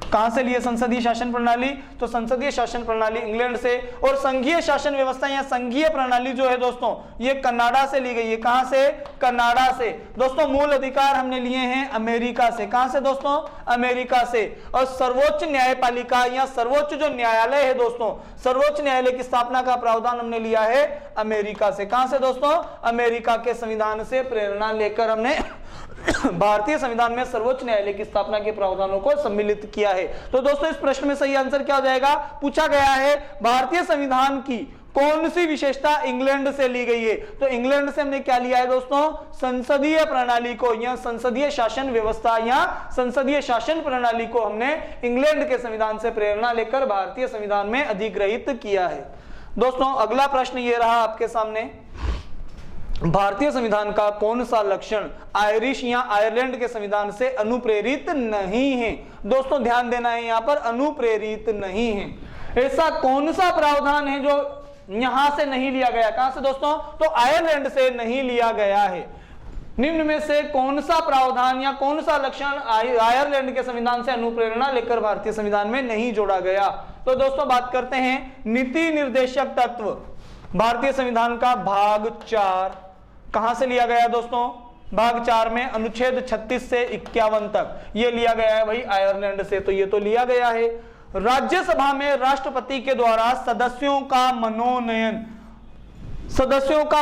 कहां से लिए संसदीय शासन प्रणाली? तो संसदीय शासन प्रणाली इंग्लैंड से। और संघीय शासन व्यवस्था या संघीय प्रणाली जो है दोस्तों ये कनाडा से ली गई है। कहां से? कनाडा से। दोस्तों मूल अधिकार हमने लिए हैं अमेरिका से। कहां से दोस्तों? अमेरिका से। और सर्वोच्च न्यायपालिका या सर्वोच्च जो न्यायालय है दोस्तों, सर्वोच्च न्यायालय की स्थापना का प्रावधान हमने लिया है अमेरिका से। कहां से दोस्तों? अमेरिका के संविधान से प्रेरणा लेकर हमने भारतीय संविधान में सर्वोच्च न्यायालय की स्थापना के प्रावधानों को सम्मिलित किया है। तो दोस्तों इस प्रश्न में सही आंसर क्या हो जाएगा? पूछा गया है भारतीय संविधान की कौन सी विशेषता इंग्लैंड से ली गई है? तो इंग्लैंड से हमने क्या लिया है दोस्तों? संसदीय प्रणाली को या संसदीय शासन व्यवस्था या संसदीय शासन प्रणाली को हमने इंग्लैंड के संविधान से प्रेरणा लेकर भारतीय संविधान में अधिग्रहित किया है। दोस्तों अगला प्रश्न ये रहा आपके सामने, भारतीय संविधान का कौन सा लक्षण आयरिश या आयरलैंड के संविधान से अनुप्रेरित नहीं है? दोस्तों ध्यान देना है, यहां पर अनुप्रेरित नहीं है। ऐसा कौन सा प्रावधान है जो यहां से नहीं लिया गया? कहां से दोस्तों? तो आयरलैंड से नहीं लिया गया है। निम्न में से कौन सा प्रावधान या कौन सा लक्षण आयरलैंड के संविधान से अनुप्रेरणा लेकर भारतीय संविधान में नहीं जोड़ा गया? तो दोस्तों बात करते हैं नीति निर्देशक तत्व भारतीय संविधान का भाग 4 कहां से लिया गया दोस्तों? भाग 4 में अनुच्छेद 36 से 51 तक ये लिया गया है भाई आयरलैंड से। तो ये तो लिया गया है। राज्यसभा में राष्ट्रपति के द्वारा सदस्यों का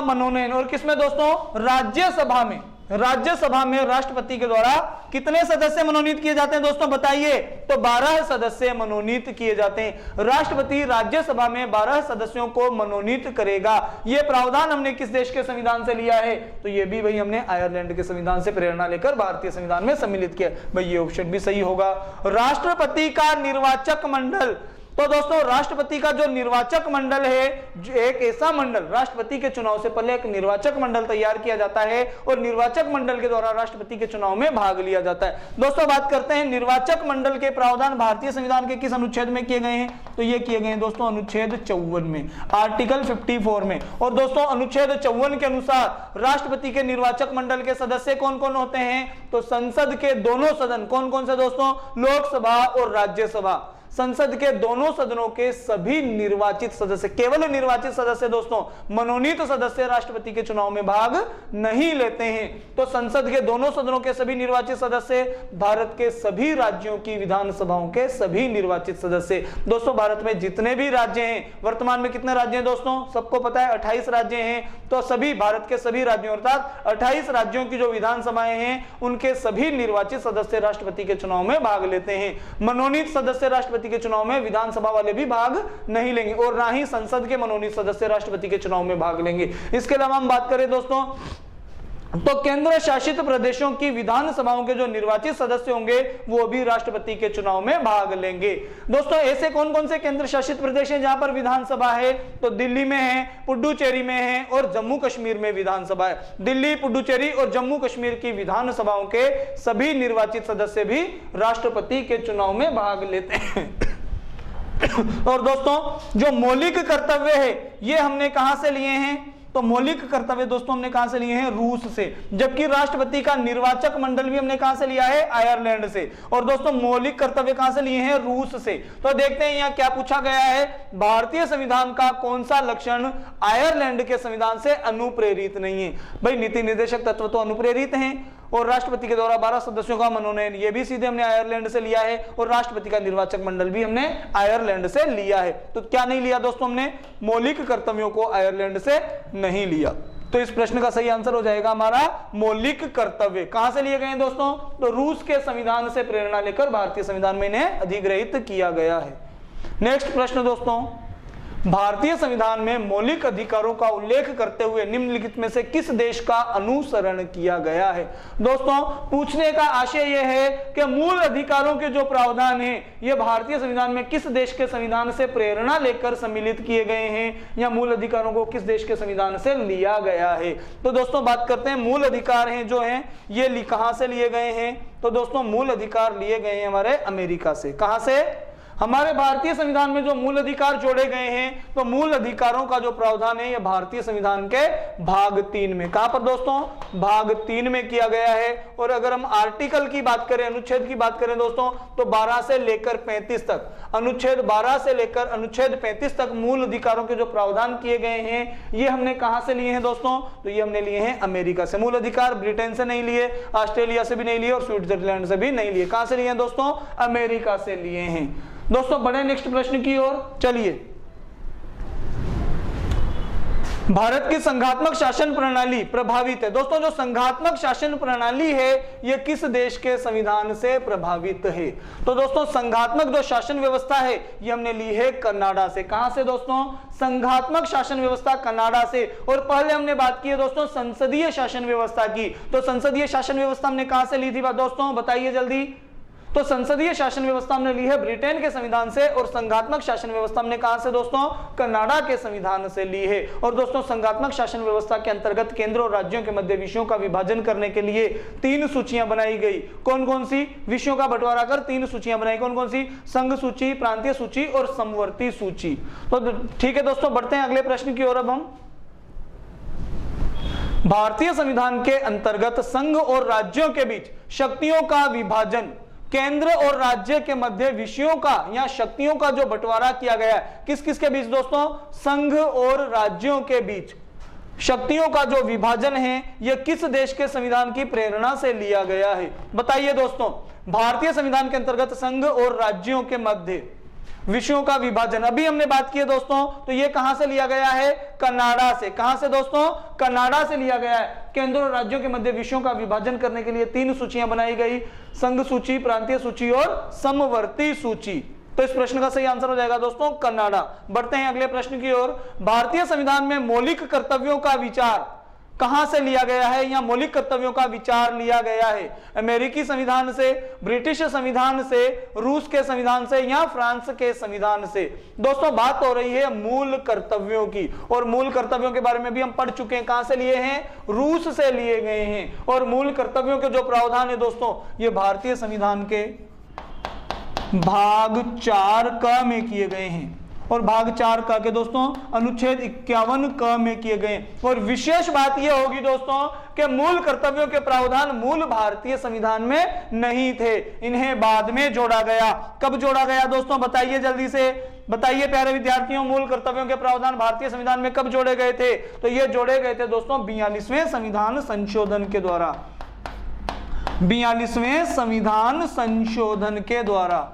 मनोनयन और किसमें दोस्तों? राज्यसभा में। राज्यसभा में राष्ट्रपति के द्वारा कितने सदस्य मनोनीत किए जाते हैं दोस्तों बताइए? तो 12 सदस्य मनोनीत किए जाते हैं। राष्ट्रपति राज्यसभा में 12 सदस्यों को मनोनीत करेगा। यह प्रावधान हमने किस देश के संविधान से लिया है? तो ये भी भाई हमने आयरलैंड के संविधान से प्रेरणा लेकर भारतीय संविधान में सम्मिलित किया। भाई ये ऑप्शन भी सही होगा। राष्ट्रपति का निर्वाचक मंडल, तो दोस्तों राष्ट्रपति का जो निर्वाचक मंडल है, एक ऐसा मंडल, राष्ट्रपति के चुनाव से पहले एक निर्वाचक मंडल तैयार किया जाता है और निर्वाचक मंडल के द्वारा राष्ट्रपति के चुनाव में भाग लिया जाता है। दोस्तों बात करते हैं निर्वाचक मंडल के प्रावधान भारतीय संविधान के किस अनुच्छेद में किए गए हैं? तो ये किए गए हैं दोस्तों अनुच्छेद 54 में, आर्टिकल 54 में। और दोस्तों अनुच्छेद 54 के अनुसार राष्ट्रपति के निर्वाचक मंडल के सदस्य कौन कौन होते हैं? तो संसद के दोनों सदन, कौन कौन से दोस्तों? लोकसभा और राज्यसभा। संसद के दोनों सदनों के सभी निर्वाचित सदस्य, केवल निर्वाचित सदस्य दोस्तों, मनोनीत सदस्य राष्ट्रपति के चुनाव में भाग नहीं लेते हैं। तो संसद के दोनों सदनों के सभी निर्वाचित सदस्य, भारत के सभी राज्यों की विधानसभाओं के सभी निर्वाचित सदस्य। दोस्तों भारत में जितने भी राज्य हैं, वर्तमान में कितने राज्य हैं दोस्तों? सबको पता है 28 राज्य हैं। तो सभी भारत के सभी राज्यों अर्थात 28 राज्यों की जो विधानसभाएं हैं उनके सभी निर्वाचित सदस्य राष्ट्रपति के चुनाव में भाग लेते हैं। मनोनीत सदस्य राष्ट्रपति के चुनाव में विधानसभा वाले भी भाग नहीं लेंगे और ना ही संसद के मनोनीत सदस्य राष्ट्रपति के चुनाव में भाग लेंगे। इसके अलावा हम बात करें दोस्तों तो केंद्र शासित प्रदेशों की विधानसभाओं के जो निर्वाचित सदस्य होंगे वो भी राष्ट्रपति के चुनाव में भाग लेंगे। दोस्तों ऐसे कौन कौन से केंद्र शासित प्रदेश हैं जहां पर विधानसभा है? तो दिल्ली में है, पुडुचेरी में है और जम्मू कश्मीर में विधानसभा है। दिल्ली, पुडुचेरी और जम्मू कश्मीर की विधानसभाओं के सभी निर्वाचित सदस्य भी राष्ट्रपति के चुनाव में भाग लेते हैं। और दोस्तों जो मौलिक कर्तव्य है ये हमने कहां से लिए हैं? तो मौलिक कर्तव्य दोस्तों हमने कहां से लिए हैं? रूस से। जबकि राष्ट्रपति का निर्वाचक मंडल भी हमने कहां से लिया है? आयरलैंड से। और दोस्तों मौलिक कर्तव्य कहां से लिए हैं? रूस से। तो देखते हैं यहां क्या पूछा गया है, भारतीय संविधान का कौन सा लक्षण आयरलैंड के संविधान से अनुप्रेरित नहीं है? भाई नीति निर्देशक तत्व तो अनुप्रेरित हैं और राष्ट्रपति के द्वारा 12 सदस्यों का मनोनयन ये भी सीधे हमने आयरलैंड से लिया है और राष्ट्रपति का निर्वाचक मंडल भी हमने आयरलैंड से लिया है। तो क्या नहीं लिया दोस्तों? हमने मौलिक कर्तव्यों को आयरलैंड से नहीं लिया। तो इस प्रश्न का सही आंसर हो जाएगा हमारा मौलिक कर्तव्य। कहां से लिए गए हैं दोस्तों? तो रूस के संविधान से प्रेरणा लेकर भारतीय संविधान में इन्हें अधिग्रहित किया गया है। नेक्स्ट प्रश्न दोस्तों, भारतीय संविधान में मौलिक अधिकारों का उल्लेख करते हुए निम्नलिखित में से किस देश का अनुसरण किया गया है? दोस्तों पूछने का आशय यह है कि मूल अधिकारों के जो प्रावधान हैं ये भारतीय संविधान में किस देश के संविधान से प्रेरणा लेकर सम्मिलित किए गए हैं या मूल अधिकारों को किस देश के संविधान से लिया गया है? तो दोस्तों बात करते हैं मूल अधिकार हैं जो हैं ये कहां से लिए गए हैं? तो दोस्तों मूल अधिकार लिए गए हैं हमारे अमेरिका से। कहां से? हमारे भारतीय संविधान में जो मूल अधिकार जोड़े गए हैं तो मूल अधिकारों का जो प्रावधान है यह भारतीय संविधान के भाग 3 में, कहां पर दोस्तों? भाग 3 में किया गया है। और अगर हम आर्टिकल की बात करें, अनुच्छेद की बात करें दोस्तों, तो 12 से लेकर 35 तक, अनुच्छेद 12 से लेकर अनुच्छेद 35 तक मूल अधिकारों के जो प्रावधान किए गए हैं ये हमने कहां से लिए हैं दोस्तों? तो ये हमने लिए हैं अमेरिका से। मूल अधिकार ब्रिटेन से नहीं लिए, ऑस्ट्रेलिया से भी नहीं लिए और स्विट्जरलैंड से भी नहीं लिए। कहां से लिए हैं दोस्तों? अमेरिका से लिए हैं। दोस्तों बढ़े नेक्स्ट प्रश्न की ओर। चलिए, भारत की संघात्मक शासन प्रणाली प्रभावित है। दोस्तों जो संघात्मक शासन प्रणाली है यह किस देश के संविधान से प्रभावित है? तो दोस्तों संघात्मक जो शासन व्यवस्था है ये हमने ली है कनाडा से। कहां से दोस्तों? संघात्मक शासन व्यवस्था कनाडा से। और पहले हमने बात की है दोस्तों संसदीय शासन व्यवस्था की। तो संसदीय शासन व्यवस्था हमने कहां से ली थी दोस्तों? बताइए जल्दी। तो संसदीय शासन व्यवस्था हमने ली है ब्रिटेन के संविधान से और संघात्मक शासन व्यवस्था हमने कहां से दोस्तों? कनाडा के संविधान से ली है। और दोस्तों संघात्मक शासन व्यवस्था के अंतर्गत केंद्र और राज्यों के मध्य विषयों का विभाजन करने के लिए 3 सूचियां बनाई गई। कौन कौन सी? विषयों का बंटवारा कर 3 सूचियां बनाई। कौन कौन सी? संघ सूची, प्रांतीय सूची और समवर्ती सूची। तो ठीक है दोस्तों, बढ़ते हैं अगले प्रश्न की ओर। अब हम भारतीय संविधान के अंतर्गत संघ और राज्यों के बीच शक्तियों का विभाजन, केंद्र और राज्य के मध्य विषयों का या शक्तियों का जो बंटवारा किया गया है किस किस के बीच दोस्तों? संघ और राज्यों के बीच शक्तियों का जो विभाजन है यह किस देश के संविधान की प्रेरणा से लिया गया है? बताइए दोस्तों। भारतीय संविधान के अंतर्गत संघ और राज्यों के मध्य विषयों का विभाजन अभी हमने बात की है दोस्तों, तो ये कहां से लिया गया है? कनाडा से। कहां से दोस्तों? कनाडा से लिया गया है। केंद्र और राज्यों के मध्य विषयों का विभाजन करने के लिए 3 सूचियां बनाई गई, संघ सूची, प्रांतीय सूची और समवर्ती सूची। तो इस प्रश्न का सही आंसर हो जाएगा दोस्तों कनाडा। बढ़ते हैं अगले प्रश्न की ओर। भारतीय संविधान में मौलिक कर्तव्यों का विचार कहां से लिया गया है या मौलिक कर्तव्यों का विचार लिया गया है? अमेरिकी संविधान से, ब्रिटिश संविधान से, रूस के संविधान से या फ्रांस के संविधान से? दोस्तों बात हो रही है मूल कर्तव्यों की और मूल कर्तव्यों के बारे में भी हम पढ़ चुके हैं। कहां से लिए हैं? रूस से लिए गए हैं। और मूल कर्तव्यों के जो प्रावधान है दोस्तों ये भारतीय संविधान के भाग 4 क में किए गए हैं और भाग 4 क के दोस्तों अनुच्छेद 51 क में किए गए। और विशेष बात यह होगी दोस्तों कि मूल कर्तव्यों के प्रावधान मूल भारतीय संविधान में नहीं थे, इन्हें बाद में जोड़ा गया। कब जोड़ा गया दोस्तों? बताइए जल्दी से, बताइए प्यारे विद्यार्थियों। मूल कर्तव्यों के प्रावधान भारतीय संविधान में कब जोड़े गए थे? तो ये जोड़े गए थे दोस्तों 42वें संविधान संशोधन के द्वारा। 42वें संविधान संशोधन के द्वारा।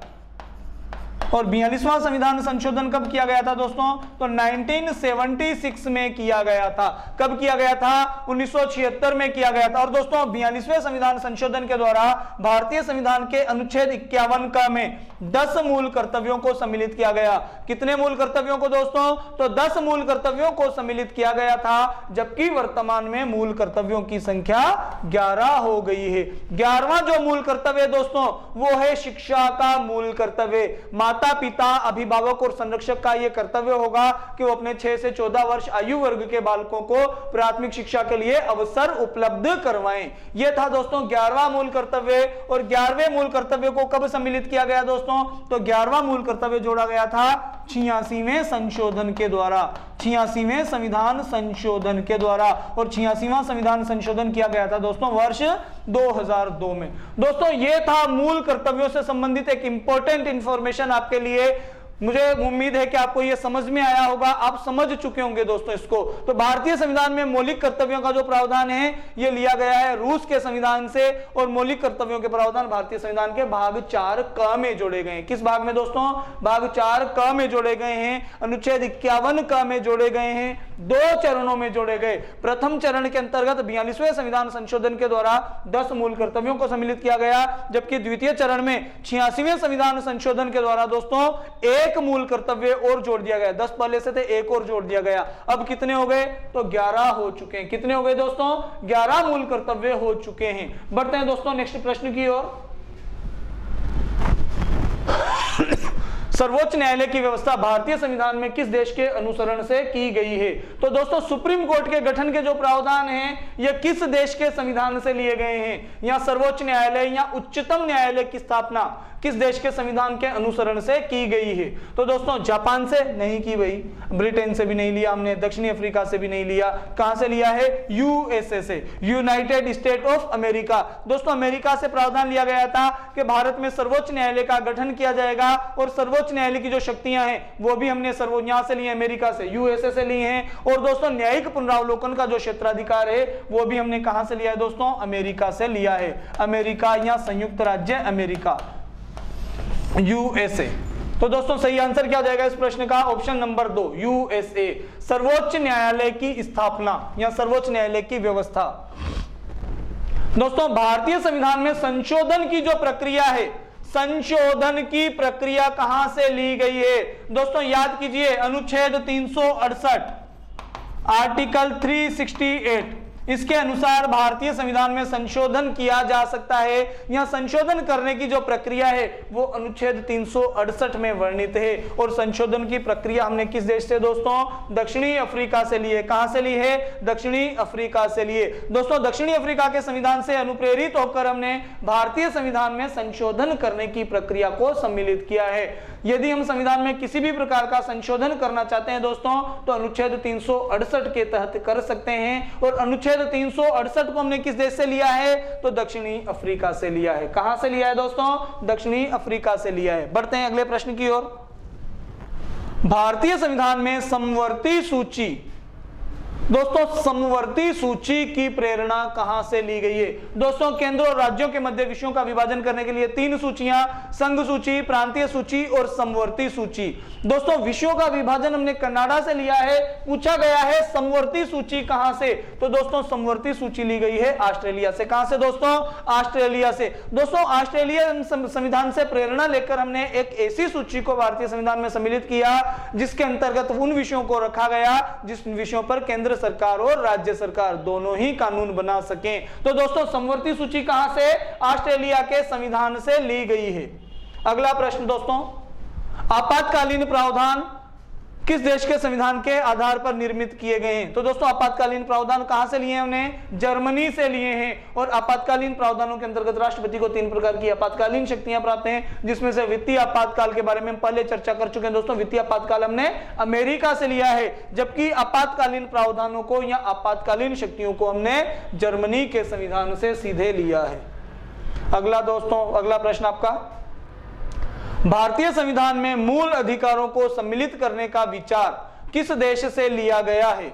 और 42वां संविधान संशोधन कब किया गया था दोस्तों? तो 1976 में किया गया था। कब किया गया था? 1976 में किया गया था। और दोस्तों 42वें संविधान संशोधन के द्वारा भारतीय संविधान के अनुच्छेद 51 क में 10 मूल कर्तव्यों को सम्मिलित किया गया। कितने मूल कर्तव्यों को दोस्तों? तो 10 मूल कर्तव्यों को सम्मिलित किया गया था, जबकि वर्तमान में मूल कर्तव्यों की संख्या 11 हो गई है। 11वां जो मूल कर्तव्य दोस्तों वो है शिक्षा का मूल कर्तव्य। माता पिता, अभिभावक और संरक्षक का यह कर्तव्य होगा कि वो अपने 6 से 14 वर्ष आयु वर्ग के बालकों को प्राथमिक शिक्षा के लिए अवसर उपलब्ध करवाएं। यह था दोस्तों 11वां मूल कर्तव्य। और 11वें मूल कर्तव्य को कब सम्मिलित किया गया दोस्तों? तो 11वां मूल कर्तव्य जोड़ा गया था 86वें संशोधन के द्वारा। 86वें संविधान संशोधन के द्वारा। और 86वां संविधान संशोधन किया गया था दोस्तों वर्ष 2002 में। दोस्तों ये था मूल कर्तव्यों से संबंधित एक इंपॉर्टेंट इंफॉर्मेशन आपके लिए। मुझे उम्मीद है कि आपको यह समझ में आया होगा, आप समझ चुके होंगे दोस्तों इसको। तो भारतीय संविधान में मौलिक कर्तव्यों का जो प्रावधान है यह लिया गया है रूस के संविधान से और मौलिक कर्तव्यों के प्रावधान भारतीय संविधान के भाग 4 क में जोड़े गए हैं। किस भाग में दोस्तों? भाग 4 क में जोड़े गए हैं। अनुच्छेद 51 क में जोड़े गए हैं। 2 चरणों में जोड़े गए। प्रथम चरण के अंतर्गत 42वें संविधान संशोधन के द्वारा 10 मूल कर्तव्यों को सम्मिलित किया गया, जबकि द्वितीय चरण में 86वें संविधान संशोधन के द्वारा दोस्तों एक मूल कर्तव्य और जोड़ दिया गया। 10 पहले से थे, एक और जोड़ दिया गया। अब कितने हो गए? तो 11 हो चुके हैं। कितने हो गए दोस्तों? 11 मूल कर्तव्य हो चुके हैं। बढ़ते हैं दोस्तों नेक्स्ट प्रश्न की ओर। सर्वोच्च न्यायालय की व्यवस्था भारतीय संविधान में किस देश के अनुसरण से की गई है? तो दोस्तों सुप्रीम कोर्ट के गठन के जो प्रावधान हैं ये किस देश के संविधान से लिए गए हैं? या सर्वोच्च न्यायालय या उच्चतम न्यायालय की स्थापना किस देश के संविधान के अनुसरण से की गई है? तो दोस्तों जापान से नहीं की भाई, ब्रिटेन से भी नहीं लिया हमने, दक्षिणी अफ्रीका से भी नहीं लिया। कहां से लिया है? यूएसए से, यूनाइटेड स्टेट ऑफ अमेरिका। दोस्तों अमेरिका से प्रावधान लिया गया था कि भारत में सर्वोच्च न्यायालय का गठन किया जाएगा और सर्वोच्च न्यायालय की जो शक्तियां हैं वो भी हमने यहां से लिए, अमेरिका से, यूएसए से लिए हैं। और दोस्तों न्यायिक पुनरावलोकन का जो क्षेत्राधिकार है वो भी हमने कहां से लिया है दोस्तों? अमेरिका से लिया है। अमेरिका या संयुक्त राज्य अमेरिका, यूएसए। तो दोस्तों सही आंसर क्या हो जाएगा इस प्रश्न का? Option number 2 USA. सर्वोच्च न्यायालय की स्थापना या सर्वोच्च न्यायालय की व्यवस्था। दोस्तों भारतीय संविधान में संशोधन की जो प्रक्रिया है, संशोधन की प्रक्रिया कहां से ली गई है? दोस्तों याद कीजिए अनुच्छेद 368 आर्टिकल 368 इसके अनुसार भारतीय संविधान में संशोधन किया जा सकता है या संशोधन करने की जो प्रक्रिया है वो अनुच्छेद 368 में वर्णित है। और संशोधन की प्रक्रिया हमने किस देश से दोस्तों? दक्षिणी अफ्रीका से ली है। कहां से ली है? दक्षिणी अफ्रीका से लिए। दोस्तों दक्षिणी अफ्रीका के संविधान से अनुप्रेरित होकर हमने भारतीय संविधान में संशोधन करने की प्रक्रिया को सम्मिलित किया है। यदि हम संविधान में किसी भी प्रकार का संशोधन करना चाहते हैं दोस्तों तो अनुच्छेद 368 के तहत कर सकते हैं। और अनुच्छेद 368 को हमने किस देश से लिया है? तो दक्षिणी अफ्रीका से लिया है। कहां से लिया है दोस्तों? दक्षिणी अफ्रीका से लिया है। बढ़ते हैं अगले प्रश्न की ओर। भारतीय संविधान में समवर्ती सूची, दोस्तों समवर्ती सूची की प्रेरणा कहां से ली गई है? दोस्तों केंद्र और राज्यों के मध्य विषयों का विभाजन करने के लिए 3 सूचियां, संघ सूची, प्रांतीय सूची और समवर्ती सूची। दोस्तों विषयों का विभाजन हमने कनाडा से लिया है। पूछा गया है समवर्ती सूची कहां से? तो दोस्तों समवर्ती सूची ली गई है ऑस्ट्रेलिया से। कहां से दोस्तों? ऑस्ट्रेलिया से। दोस्तों ऑस्ट्रेलिया संविधान से प्रेरणा लेकर हमने एक ऐसी सूची को भारतीय संविधान में सम्मिलित किया जिसके अंतर्गत उन विषयों को रखा गया जिस विषयों पर केंद्र सरकार और राज्य सरकार दोनों ही कानून बना सकें। तो दोस्तों समवर्ती सूची कहां से? ऑस्ट्रेलिया के संविधान से ली गई है। अगला प्रश्न दोस्तों, आपातकालीन प्रावधान किस देश के संविधान के आधार पर निर्मित किए गए हैं? तो दोस्तों आपातकालीन प्रावधान कहां से लिए हैं हमने? जर्मनी से लिए हैं। और आपातकालीन प्रावधानों के अंतर्गत राष्ट्रपति को 3 प्रकार की आपातकालीन शक्तियां प्राप्त हैं, जिसमें से वित्तीय आपातकाल के बारे में हम पहले चर्चा कर चुके हैं दोस्तों। वित्तीय आपातकाल हमने अमेरिका से लिया है, जबकि आपातकालीन प्रावधानों को या आपातकालीन शक्तियों को हमने जर्मनी के संविधान से सीधे लिया है। अगला दोस्तों, अगला प्रश्न आपका, भारतीय संविधान में मूल अधिकारों को सम्मिलित करने का विचार किस देश से लिया गया है?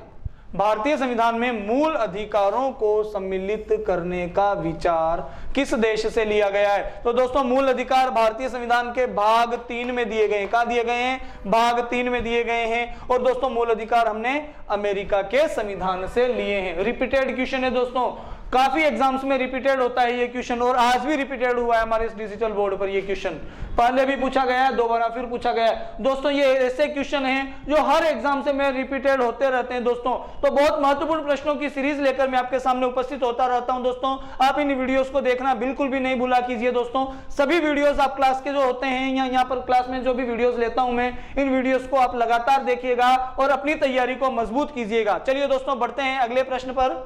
भारतीय संविधान में मूल अधिकारों को सम्मिलित करने का विचार किस देश से लिया गया है? तो दोस्तों मूल अधिकार भारतीय संविधान के भाग 3 में दिए गए हैं। कहां दिए गए हैं? भाग 3 में दिए गए हैं। और दोस्तों मूल अधिकार हमने अमेरिका के संविधान से लिए हैं। रिपीटेड क्वेश्चन है दोस्तों, काफी एग्जाम्स में रिपीटेड होता है ये क्वेश्चन, और आज भी रिपीटेड हुआ है हमारे इस डिजिटल बोर्ड पर। ये क्वेश्चन पहले भी पूछा गया है, दोबारा फिर पूछा गया है। दोस्तों ये ऐसे क्वेश्चन हैं जो हर एग्जाम से में रिपीटेड होते रहते हैं दोस्तों। तो बहुत महत्वपूर्ण प्रश्नों की सीरीज लेकर मैं आपके सामने उपस्थित होता रहता हूं दोस्तों। आप इन वीडियोस को देखना बिल्कुल भी नहीं भूला कीजिए दोस्तों। सभी वीडियोस आप क्लास के जो होते हैं या यहाँ पर क्लास में जो भी वीडियोस लेता हूं मैं, इन वीडियोस को आप लगातार देखिएगा और अपनी तैयारी को मजबूत कीजिएगा। चलिए दोस्तों बढ़ते हैं अगले प्रश्न पर।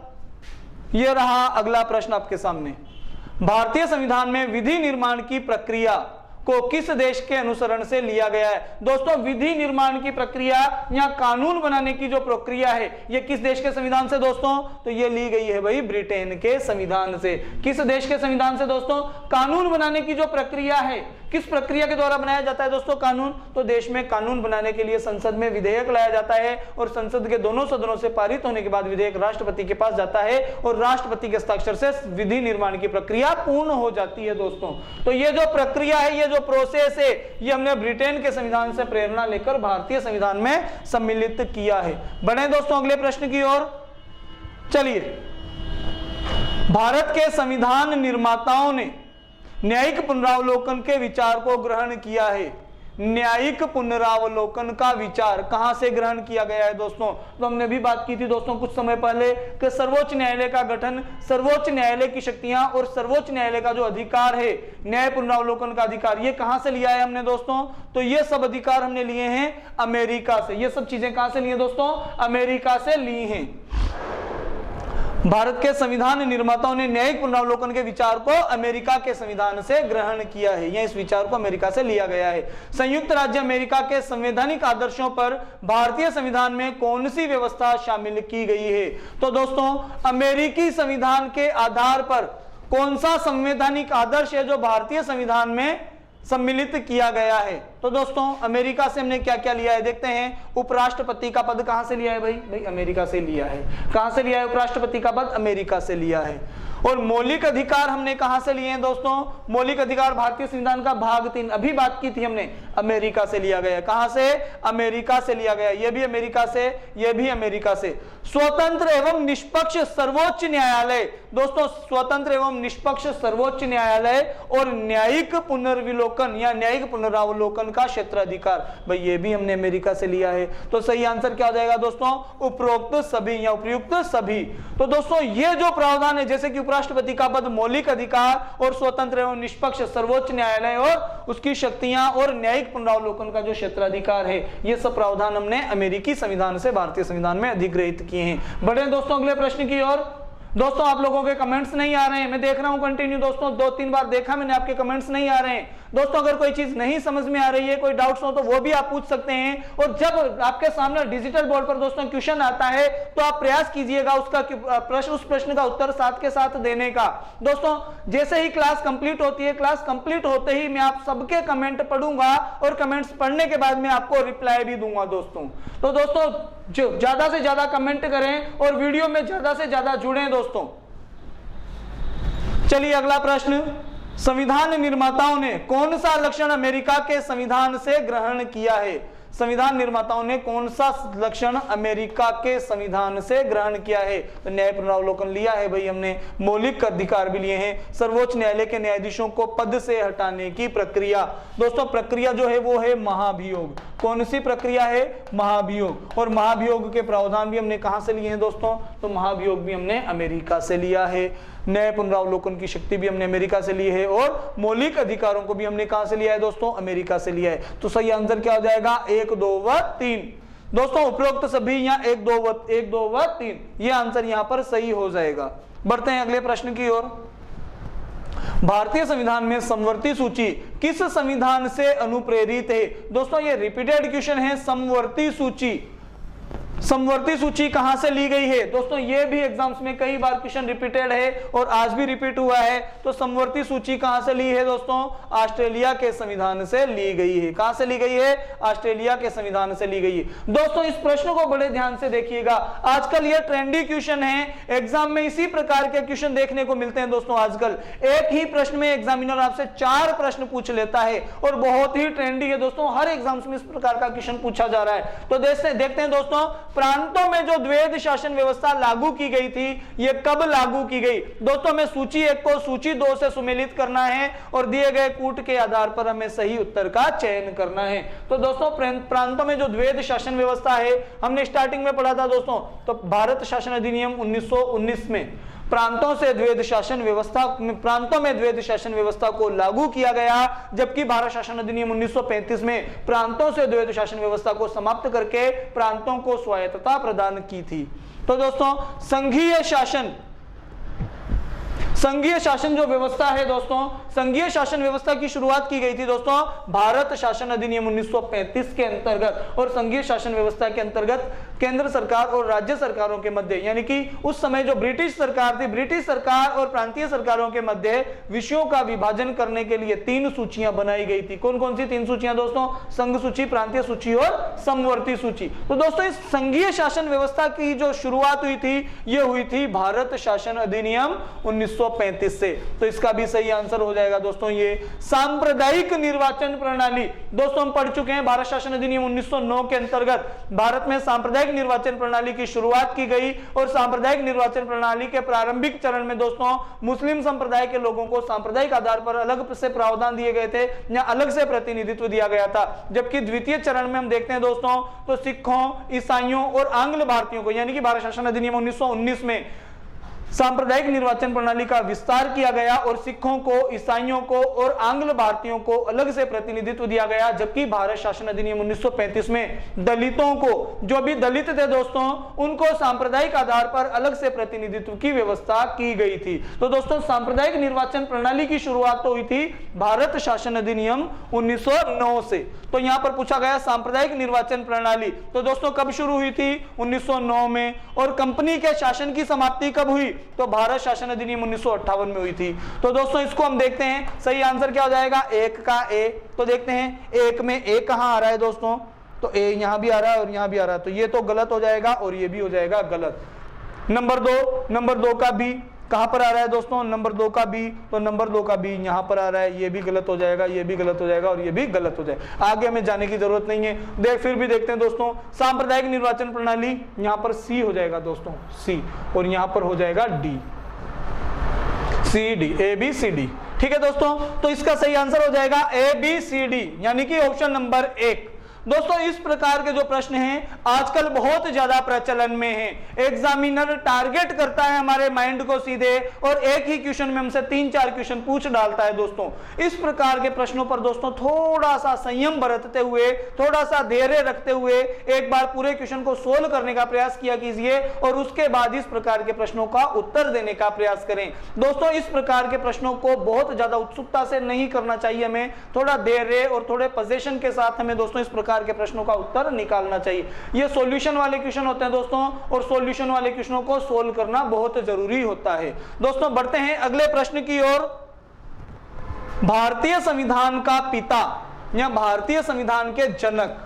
यह रहा अगला प्रश्न आपके सामने, भारतीय संविधान में विधि निर्माण की प्रक्रिया को किस देश के अनुसरण से लिया गया है? दोस्तों विधि निर्माण की प्रक्रिया या कानून बनाने की जो प्रक्रिया है ये किस देश के संविधान से दोस्तों? तो ये ली गई है भाई ब्रिटेन के संविधान से। किस देश के संविधान से दोस्तों? कानून बनाने की जो प्रक्रिया है, किस प्रक्रिया के द्वारा बनाया जाता है दोस्तों कानून? तो देश में कानून बनाने के लिए संसद में विधेयक लाया जाता है और संसद के दोनों सदनों से पारित होने के बाद विधेयक राष्ट्रपति के पास जाता है और राष्ट्रपति के हस्ताक्षर से विधि निर्माण की प्रक्रिया पूर्ण हो जाती है दोस्तों। तो ये जो प्रक्रिया है, ये जो प्रोसेस है, ये हमने ब्रिटेन के संविधान से प्रेरणा लेकर भारतीय संविधान में सम्मिलित किया है। बढ़े दोस्तों अगले प्रश्न की ओर। चलिए, भारत के संविधान निर्माताओं ने न्यायिक पुनरावलोकन के विचार को ग्रहण किया है। न्यायिक पुनरावलोकन का विचार कहां से ग्रहण किया गया है दोस्तों? तो हमने भी बात की थी दोस्तों कुछ समय पहले कि सर्वोच्च न्यायालय का गठन, सर्वोच्च न्यायालय की शक्तियां और सर्वोच्च न्यायालय का जो अधिकार है न्याय पुनरावलोकन का अधिकार, ये कहां से लिया है हमने दोस्तों? तो ये सब अधिकार हमने लिए हैं अमेरिका से। ये सब चीजें कहां से ली हैं दोस्तों? अमेरिका से ली हैं। भारत के संविधान निर्माताओं ने न्यायिक पुनरावलोकन के विचार को अमेरिका के संविधान से ग्रहण किया है, या इस विचार को अमेरिका से लिया गया है। संयुक्त राज्य अमेरिका के संवैधानिक आदर्शों पर भारतीय संविधान में कौन सी व्यवस्था शामिल की गई है? तो दोस्तों अमेरिकी संविधान के आधार पर कौन सा संवैधानिक आदर्श है जो भारतीय संविधान में सम्मिलित किया गया है? तो दोस्तों अमेरिका से हमने क्या क्या लिया है देखते हैं। उपराष्ट्रपति का पद कहां से लिया है भाई अमेरिका से लिया है। कहां से लिया है उपराष्ट्रपति का पद? अमेरिका से लिया है। और मौलिक अधिकार हमने कहां से लिए हैं दोस्तों? मौलिक अधिकार भारतीय संविधान का भाग 3, अभी बात की थी हमने, अमेरिका से लिया गया। कहां से? अमेरिका से लिया गया। यह भी अमेरिका से, यह भी अमेरिका से। स्वतंत्र एवं निष्पक्ष सर्वोच्च न्यायालय, दोस्तों स्वतंत्र एवं निष्पक्ष सर्वोच्च न्यायालय और न्यायिक पुनर्विलोकन या न्यायिक पुनरावलोकन का क्षेत्राधिकार, भाई ये भी हमने अमेरिका से लिया है। तो सही आंसर क्या हो जाएगा दोस्तों? उपरोक्त सभी या उपयुक्त सभी। तो दोस्तों ये जो प्रावधान है, जैसे कि उपराष्ट्रपति का पद, मौलिक अधिकार और स्वतंत्र एवं निष्पक्ष सर्वोच्च न्यायालय और उसकी शक्तियां और न्यायिक पुनरावलोकन का जो क्षेत्राधिकार है, ये सब प्रावधान हमने अमेरिकी संविधान से भारतीय संविधान में अधिग्रहित किए हैं। बढ़े दोस्तों अगले प्रश्न की ओर। दोस्तों आप लोगों के कमेंट्स नहीं आ रहे हैं, मैं देख रहा हूं कंटिन्यू दोस्तों, 2-3 बार देखा मैंने, आपके कमेंट्स नहीं आ रहे हैं। दोस्तों अगर कोई चीज नहीं समझ में आ रही है, कोई डाउट्स हो तो वो भी आप पूछ सकते हैं। और जब आपके सामने डिजिटल बोर्ड पर दोस्तों क्वेश्चन आता है तो आप प्रयास कीजिएगा उसका प्रश्न, उस प्रश्न का उत्तर साथ के साथ देने का। दोस्तों जैसे ही क्लास कंप्लीट होती है, क्लास कंप्लीट होते ही मैं आप सबके कमेंट पढ़ूंगा और कमेंट्स पढ़ने के बाद मैं आपको रिप्लाई भी दूंगा दोस्तों। तो दोस्तों जो ज्यादा से ज्यादा कमेंट करें और वीडियो में ज्यादा से ज्यादा जुड़ें दोस्तों। चलिए अगला प्रश्न, संविधान निर्माताओं ने कौन सा लक्षण अमेरिका के संविधान से ग्रहण किया है? संविधान निर्माताओं ने कौन सा लक्षण अमेरिका के संविधान से ग्रहण किया है? तो न्याय पुनरावलोकन लिया है भाई हमने, मौलिक अधिकार भी लिए हैं, सर्वोच्च न्यायालय के न्यायाधीशों को पद से हटाने की प्रक्रिया। दोस्तों प्रक्रिया जो है वो है महाभियोग। कौन सी प्रक्रिया है? महाभियोग। और महाभियोग के प्रावधान भी हमने कहां से लिए हैं दोस्तों? तो महाभियोग भी हमने अमेरिका से लिया है। न्याय पुनरावलोकन की शक्ति भी हमने अमेरिका से ली है और मौलिक अधिकारों को भी हमने कहां से लिया है दोस्तों? अमेरिका से लिया है। तो सही आंसर क्या हो जाएगा? 1, 2 व 3। दोस्तों उपरोक्त सभी यहाँ 1, 2 व 3, ये आंसर यहाँ पर सही हो जाएगा। बढ़ते हैं अगले प्रश्न की ओर। भारतीय संविधान में समवर्ती सूची किस संविधान से अनुप्रेरित है? दोस्तों ये रिपीटेड क्वेश्चन है। समवर्ती सूची, समवर्ती सूची कहां से ली गई है? दोस्तों ये भी एग्जाम्स में कई बार क्वेश्चन रिपीटेड है और आज भी रिपीट हुआ है। तो समवर्ती सूची कहां से ली है दोस्तों? ऑस्ट्रेलिया के संविधान से ली गई है। कहां से ली गई है? ऑस्ट्रेलिया के संविधान से ली गई है। दोस्तों इस प्रश्न को बड़े ध्यान से देखिएगा, आजकल ये ट्रेंडी क्वेश्चन है, एग्जाम में इसी प्रकार के क्वेश्चन देखने को मिलते हैं दोस्तों। आजकल एक ही प्रश्न में एग्जामिनर आपसे 4 प्रश्न पूछ लेता है और बहुत ही ट्रेंडी है दोस्तों, हर एग्जाम्स में इस प्रकार का क्वेश्चन पूछा जा रहा है। तो देखते हैं दोस्तों, प्रांतों में जो द्वैध शासन व्यवस्था लागू की गई थी, यह कब लागू की गई? दोस्तों हमें सूची 1 को सूची 2 से सुमेलित करना है और दिए गए कूट के आधार पर हमें सही उत्तर का चयन करना है। तो दोस्तों प्रांतों में जो द्वैध शासन व्यवस्था है, हमने स्टार्टिंग में पढ़ा था दोस्तों, तो भारत शासन अधिनियम 1919 में प्रांतों से द्वैध शासन व्यवस्था, प्रांतों में द्वैध शासन व्यवस्था को लागू किया गया, जबकि भारत शासन अधिनियम 1935 में प्रांतों से द्वैध शासन व्यवस्था को समाप्त करके प्रांतों को स्वायत्तता प्रदान की थी। तो दोस्तों संघीय शासन, संघीय शासन जो व्यवस्था है दोस्तों, संघीय शासन व्यवस्था की शुरुआत की गई थी दोस्तों भारत शासन अधिनियम 1935 के अंतर्गत। और संघीय शासन व्यवस्था के अंतर्गत केंद्र सरकार और राज्य सरकारों के मध्य, यानी कि उस समय जो ब्रिटिश सरकार थी, ब्रिटिश सरकार और प्रांतीय सरकारों के मध्य विषयों का विभाजन करने के लिए 3 सूचियां बनाई गई थी। कौन कौन सी 3 सूचियां दोस्तों? संघ सूची, प्रांतीय सूची और समवर्ती सूची। तो दोस्तों इस संघीय शासन व्यवस्था की जो शुरुआत हुई थी, यह हुई थी भारत शासन अधिनियम 1935 1935 से। तो इसका भी सही आंसर हो जाएगा दोस्तों ये सांप्रदायिक निर्वाचन प्रणाली। दोस्तों हम पढ़ चुके हैं भारत शासन अधिनियम 1909 के अंतर्गत भारत में सांप्रदायिक निर्वाचन प्रणाली की शुरुआत की गई और सांप्रदायिक निर्वाचन प्रणाली के प्रारंभिक चरण में दोस्तों मुस्लिम संप्रदाय के लोगों को सांप्रदायिक आधार पर अलग से प्रावधान दिए गए थे या अलग से प्रतिनिधित्व दिया गया था। जबकि द्वितीय चरण में हम देखते हैं दोस्तों तो सिखों, ईसाइयों और आंग्ल भारतीयों को, यानी कि भारत शासन अधिनियम 1919 में सांप्रदायिक निर्वाचन प्रणाली का विस्तार किया गया और सिखों को, ईसाइयों को और आंग्ल भारतीयों को अलग से प्रतिनिधित्व दिया गया। जबकि भारत शासन अधिनियम 1935 में दलितों को, जो भी दलित थे दोस्तों, उनको सांप्रदायिक आधार पर अलग से प्रतिनिधित्व की व्यवस्था की गई थी। तो दोस्तों सांप्रदायिक निर्वाचन प्रणाली की शुरुआत तो हुई थी भारत शासन अधिनियम 1909 से। तो यहां पर पूछा गया सांप्रदायिक निर्वाचन प्रणाली तो दोस्तों कब शुरू हुई थी? 1909 में। और कंपनी के शासन की समाप्ति कब हुई? तो भारत शासन अधिनियम 1958 में हुई थी। तो दोस्तों इसको हम देखते हैं, सही आंसर क्या हो जाएगा? एक का ए। तो देखते हैं एक में ए कहां आ रहा है दोस्तों, तो ए यहां भी आ रहा है और यहां भी आ रहा है, तो ये तो गलत हो जाएगा और ये भी हो जाएगा गलत। नंबर दो का बी कहां पर आ रहा है दोस्तों? नंबर 2 का बी, तो नंबर 2 का बी यहां पर आ रहा है, ये भी गलत हो जाएगा, ये भी गलत हो जाएगा और ये भी गलत हो जाएगा। आगे हमें जाने की जरूरत नहीं है। फिर भी देखते हैं दोस्तों सांप्रदायिक निर्वाचन प्रणाली, यहां पर सी हो जाएगा दोस्तों, सी, और यहां पर हो जाएगा D, C D, A B C D. ठीक है दोस्तों, तो इसका सही आंसर हो जाएगा ए बी सी डी, यानी कि ऑप्शन नंबर 1। दोस्तों इस प्रकार के जो प्रश्न हैं आजकल बहुत ज्यादा प्रचलन में हैं। एग्जामिनर टारगेट करता है हमारे माइंड को सीधे और एक ही क्वेश्चन में हमसे 3-4 क्वेश्चन पूछ डालता है दोस्तों। इस प्रकार के प्रश्नों पर दोस्तों थोड़ा सा संयम बरतते हुए, थोड़ा सा धैर्य रखते हुए एक बार पूरे क्वेश्चन को सोल्व करने का प्रयास किया कीजिए और उसके बाद इस प्रकार के प्रश्नों का उत्तर देने का प्रयास करें। दोस्तों इस प्रकार के प्रश्नों को बहुत ज्यादा उत्सुकता से नहीं करना चाहिए, हमें थोड़ा धैर्य और थोड़े पोजीशन के साथ हमें दोस्तों इस प्रकार के प्रश्नों का उत्तर निकालना चाहिए। ये सॉल्यूशन वाले क्वेश्चन होते हैं दोस्तों और सॉल्यूशन वाले क्वेश्चनों को सोल्व करना बहुत जरूरी होता है। दोस्तों बढ़ते हैं अगले प्रश्न की ओर। भारतीय संविधान का पिता या भारतीय संविधान के जनक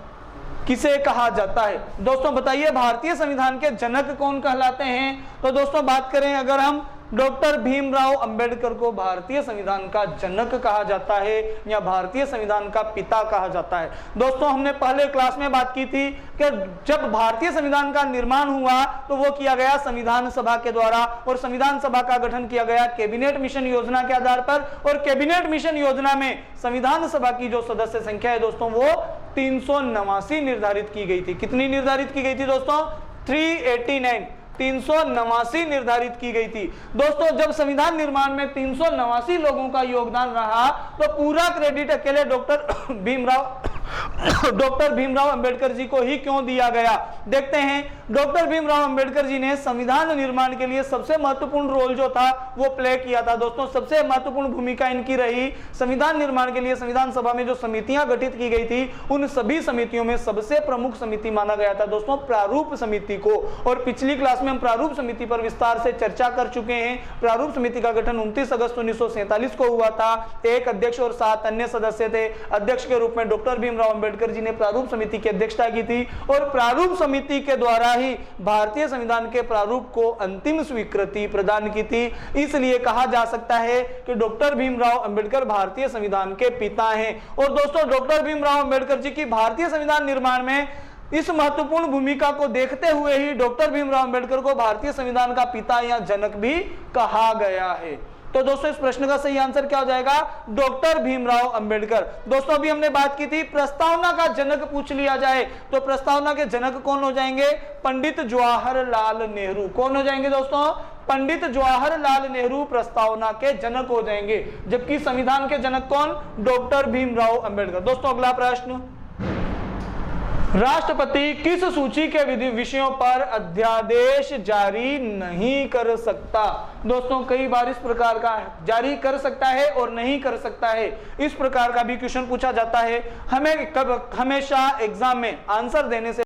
किसे कहा जाता है? दोस्तों बताइए भारतीय संविधान के जनक कौन कहलाते हैं? तो दोस्तों बात करें अगर हम, डॉक्टर भीमराव अंबेडकर को भारतीय संविधान का जनक कहा जाता है या भारतीय संविधान का पिता कहा जाता है। दोस्तों हमने पहले क्लास में बात की थी कि जब भारतीय संविधान का निर्माण हुआ तो वो किया गया संविधान सभा के द्वारा और संविधान सभा का गठन किया गया कैबिनेट मिशन योजना के आधार पर। और कैबिनेट मिशन योजना में संविधान सभा की जो सदस्य संख्या है दोस्तों वो 389 निर्धारित की गई थी। कितनी निर्धारित की गई थी दोस्तों? 389 निर्धारित की गई थी। दोस्तों जब संविधान निर्माण में 389 लोगों का योगदान रहा तो पूरा क्रेडिट अकेले डॉक्टर भीमराव अंबेडकर जी को ही क्यों दिया गया? देखते हैं डॉक्टर भीमराव अंबेडकर जी ने संविधान निर्माण के लिए सबसे महत्वपूर्ण रोल जो था वो प्ले किया था। दोस्तों सबसे महत्वपूर्ण भूमिका इनकी रही संविधान निर्माण के लिए। संविधान सभा में जो समितियां गठित की गई थी उन सभी समितियों में सबसे प्रमुख समिति माना गया था दोस्तों प्रारूप समिति को। और पिछली क्लास में हम प्रारूप समिति पर विस्तार से चर्चा कर चुके हैं। प्रारूप समिति का गठन 29 अगस्त 1947 को हुआ था। एक अध्यक्ष और 7 अन्य सदस्य थे। अध्यक्ष के रूप में डॉक्टर भीमराव अंबेडकर जी ने प्रारूप समिति की अध्यक्षता की थी और प्रारूप समिति के द्वारा ही भारतीय संविधान के प्रारूप को अंतिम स्वीकृति प्रदान की थी। इसलिए कहा जा सकता है कि डॉक्टर भीमराव अंबेडकर भारतीय संविधान के पिता हैं। और दोस्तों डॉक्टर भीमराव अंबेडकर जी की भारतीय संविधान निर्माण में इस महत्वपूर्ण भूमिका को देखते हुए ही डॉक्टर भीमराव अंबेडकर को भारतीय संविधान का पिता या जनक भी कहा गया है। तो दोस्तों इस प्रश्न का सही आंसर क्या हो जाएगा? डॉक्टर भीमराव अंबेडकर। दोस्तों अभी हमने बात की थी प्रस्तावना का जनक पूछ लिया जाए तो प्रस्तावना के जनक कौन हो जाएंगे? पंडित जवाहरलाल नेहरू। कौन हो जाएंगे दोस्तों? पंडित जवाहरलाल नेहरू प्रस्तावना के जनक हो जाएंगे। जबकि संविधान के जनक कौन? डॉक्टर भीमराव अंबेडकर। दोस्तों अगला प्रश्न, राष्ट्रपति किस सूची के विषयों पर अध्यादेश जारी नहीं कर सकता? दोस्तों कई बार इस प्रकार का जारी कर सकता है और नहीं कर सकता है, इस प्रकार का भी क्वेश्चन पूछा जाता है। हमें हमेशा एग्जाम में आंसर देने से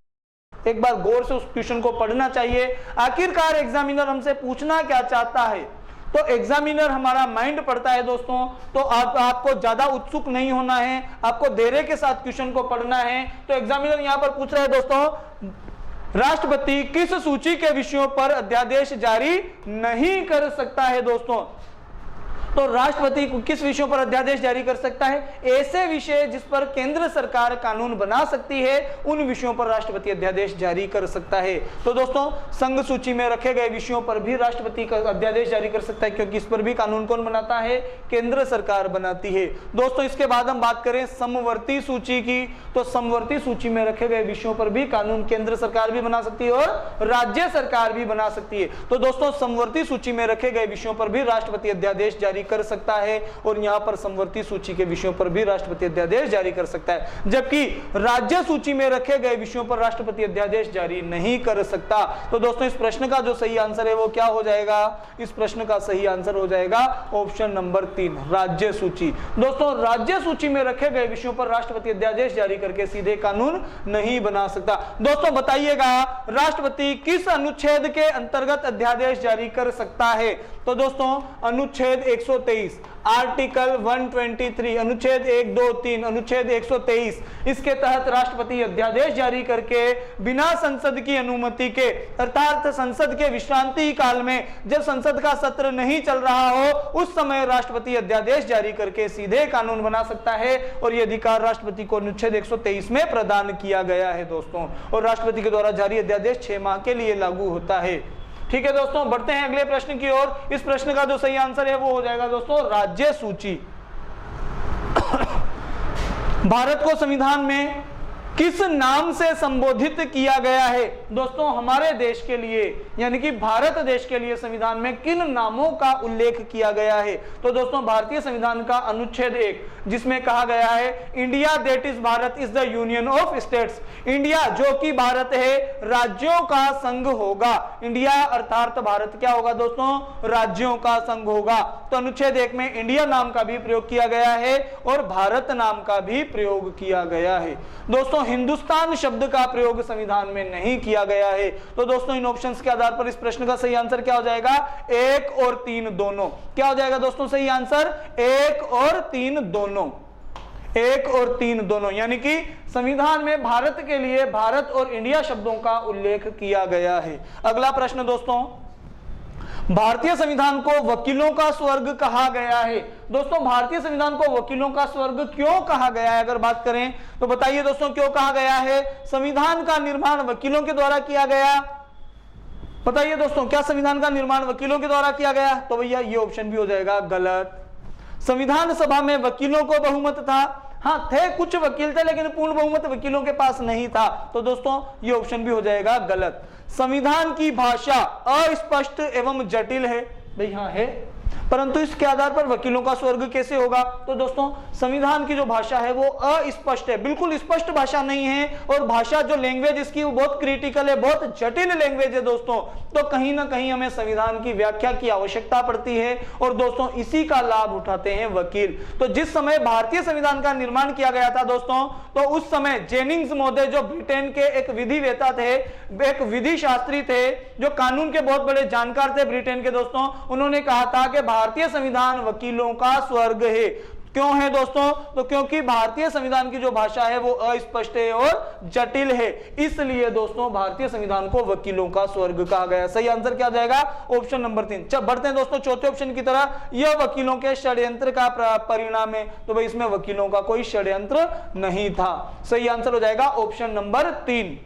एक बार गौर से उस क्वेश्चन को पढ़ना चाहिए। आखिरकार एग्जामिनर हमसे पूछना क्या चाहता है, तो एग्जामिनर हमारा माइंड पढ़ता है दोस्तों। तो आपको ज्यादा उत्सुक नहीं होना है, आपको धैर्य के साथ क्वेश्चन को पढ़ना है। तो एग्जामिनर यहां पर पूछ रहा है दोस्तों राष्ट्रपति किस सूची के विषयों पर अध्यादेश जारी नहीं कर सकता है? दोस्तों तो राष्ट्रपति किस विषयों पर अध्यादेश जारी कर सकता है? ऐसे विषय जिस पर केंद्र सरकार कानून बना सकती है उन विषयों पर राष्ट्रपति अध्यादेश जारी कर सकता है। तो दोस्तों संघ सूची में रखे गए विषयों पर भी राष्ट्रपति का अध्यादेश जारी कर सकता है, क्योंकि इस पर भी कानून कौन बनाता है? केंद्र सरकार बनाती है। दोस्तों इसके बाद हम बात करें समवर्ती सूची की, तो समवर्ती सूची में रखे गए विषयों पर भी कानून केंद्र सरकार भी बना सकती है और राज्य सरकार भी बना सकती है। तो दोस्तों समवर्ती सूची में रखे गए विषयों पर भी राष्ट्रपति अध्यादेश जारी कर सकता है और यहां पर समवर्ती सूची के विषयों पर भी राष्ट्रपति अध्यादेश जारी कर सकता है, जबकि राज्य सूची में रखे गए विषयों पर राष्ट्रपति अध्यादेश जारी नहीं कर सकता। तो दोस्तों इस प्रश्न का जो सही आंसर है वो क्या हो जाएगा? इस प्रश्न का सही आंसर हो जाएगा ऑप्शन नंबर 3, राज्य सूची। दोस्तों राज्य सूची में रखे गए विषयों पर राष्ट्रपति अध्यादेश जारी करके सीधे कानून नहीं बना सकता। दोस्तों बताइएगा राष्ट्रपति किस अनुच्छेद के अंतर्गत अध्यादेश जारी कर सकता है? तो दोस्तों अनुच्छेद 123, आर्टिकल 123, अनुच्छेद 1, 2, 3, अनुच्छेद 123, इसके तहत राष्ट्रपति अध्यादेश जारी करके बिना संसद की अनुमति के, अर्थात संसद के विश्रांति काल में जब संसद का सत्र नहीं चल रहा हो उस समय राष्ट्रपति अध्यादेश जारी करके सीधे कानून बना सकता है और यह अधिकार राष्ट्रपति को अनुच्छेद 123 में प्रदान किया गया है दोस्तों। और राष्ट्रपति के द्वारा जारी अध्यादेश 6 माह के लिए लागू होता है। ठीक है दोस्तों, बढ़ते हैं अगले प्रश्न की ओर। इस प्रश्न का जो सही आंसर है वो हो जाएगा दोस्तों राज्य सूची। भारत को संविधान में किस नाम से संबोधित किया गया है? दोस्तों हमारे देश के लिए यानी कि भारत देश के लिए संविधान में किन नामों का उल्लेख किया गया है? तो दोस्तों भारतीय संविधान का अनुच्छेद 1 जिसमें कहा गया है India that is Bharat is the union of states, India जो कि भारत है राज्यों का संघ होगा। इंडिया अर्थात भारत क्या होगा दोस्तों? राज्यों का संघ होगा। तो अनुच्छेद 1 में इंडिया नाम का भी प्रयोग किया गया है और भारत नाम का भी प्रयोग किया गया है। दोस्तों हिंदुस्तान शब्द का प्रयोग संविधान में नहीं किया गया है। तो दोस्तों इन ऑप्शंस के आधार पर इस प्रश्न का सही आंसर क्या हो जाएगा? 1 और 3 दोनों। क्या हो जाएगा दोस्तों सही आंसर? 1 और 3 दोनों। 1 और 3 दोनों, यानी कि संविधान में भारत के लिए भारत और इंडिया शब्दों का उल्लेख किया गया है। अगला प्रश्न दोस्तों, भारतीय संविधान को वकीलों का स्वर्ग कहा गया है। दोस्तों भारतीय संविधान को वकीलों का स्वर्ग क्यों कहा गया है? अगर बात करें तो बताइए दोस्तों क्यों कहा गया है? संविधान का निर्माण वकीलों के द्वारा किया गया। बताइए दोस्तों क्या संविधान का निर्माण वकीलों के द्वारा किया गया? तो भैया ये ऑप्शन भी हो जाएगा गलत। संविधान सभा में वकीलों को बहुमत था। हाँ थे, कुछ वकील थे लेकिन पूर्ण बहुमत वकीलों के पास नहीं था। तो दोस्तों ये ऑप्शन भी हो जाएगा गलत। संविधान की भाषा अस्पष्ट एवं जटिल है। भाई हाँ है, परंतु इसके आधार पर वकीलों का स्वर्ग कैसे होगा? तो दोस्तों संविधान की जो भाषा है वो अस्पष्ट है, बिल्कुल स्पष्ट भाषा नहीं है और भाषा जो लैंग्वेज इसकी वो बहुत क्रिटिकल है, बहुत जटिल लैंग्वेज है दोस्तों। तो कहीं ना कहीं हमें संविधान की व्याख्या की आवश्यकता पड़ती है और दोस्तों इसी का लाभ उठाते हैं वकील। तो जिस समय भारतीय संविधान का निर्माण किया गया था दोस्तों, तो उस समय जेनिंग्स महोदय जो ब्रिटेन के एक विधिवेता थे, एक विधि शास्त्री थे, जो कानून के बहुत बड़े जानकार थे ब्रिटेन के दोस्तों, उन्होंने कहा था कि भारतीय संविधान वकीलों का स्वर्ग है। क्यों है दोस्तों? तो क्योंकि भारतीय संविधान की जो भाषा है वो अस्पष्ट है और जटिल है, इसलिए दोस्तों भारतीय संविधान को वकीलों का स्वर्ग कहा गया। सही आंसर क्या जाएगा? Option number 3। चल बढ़ते हैं दोस्तों चौथे ऑप्शन की तरह। यह वकीलों के षड्यंत्र का परिणाम है। तो भाई इसमें वकीलों का कोई षड्यंत्र नहीं था। सही आंसर हो जाएगा ऑप्शन नंबर 3।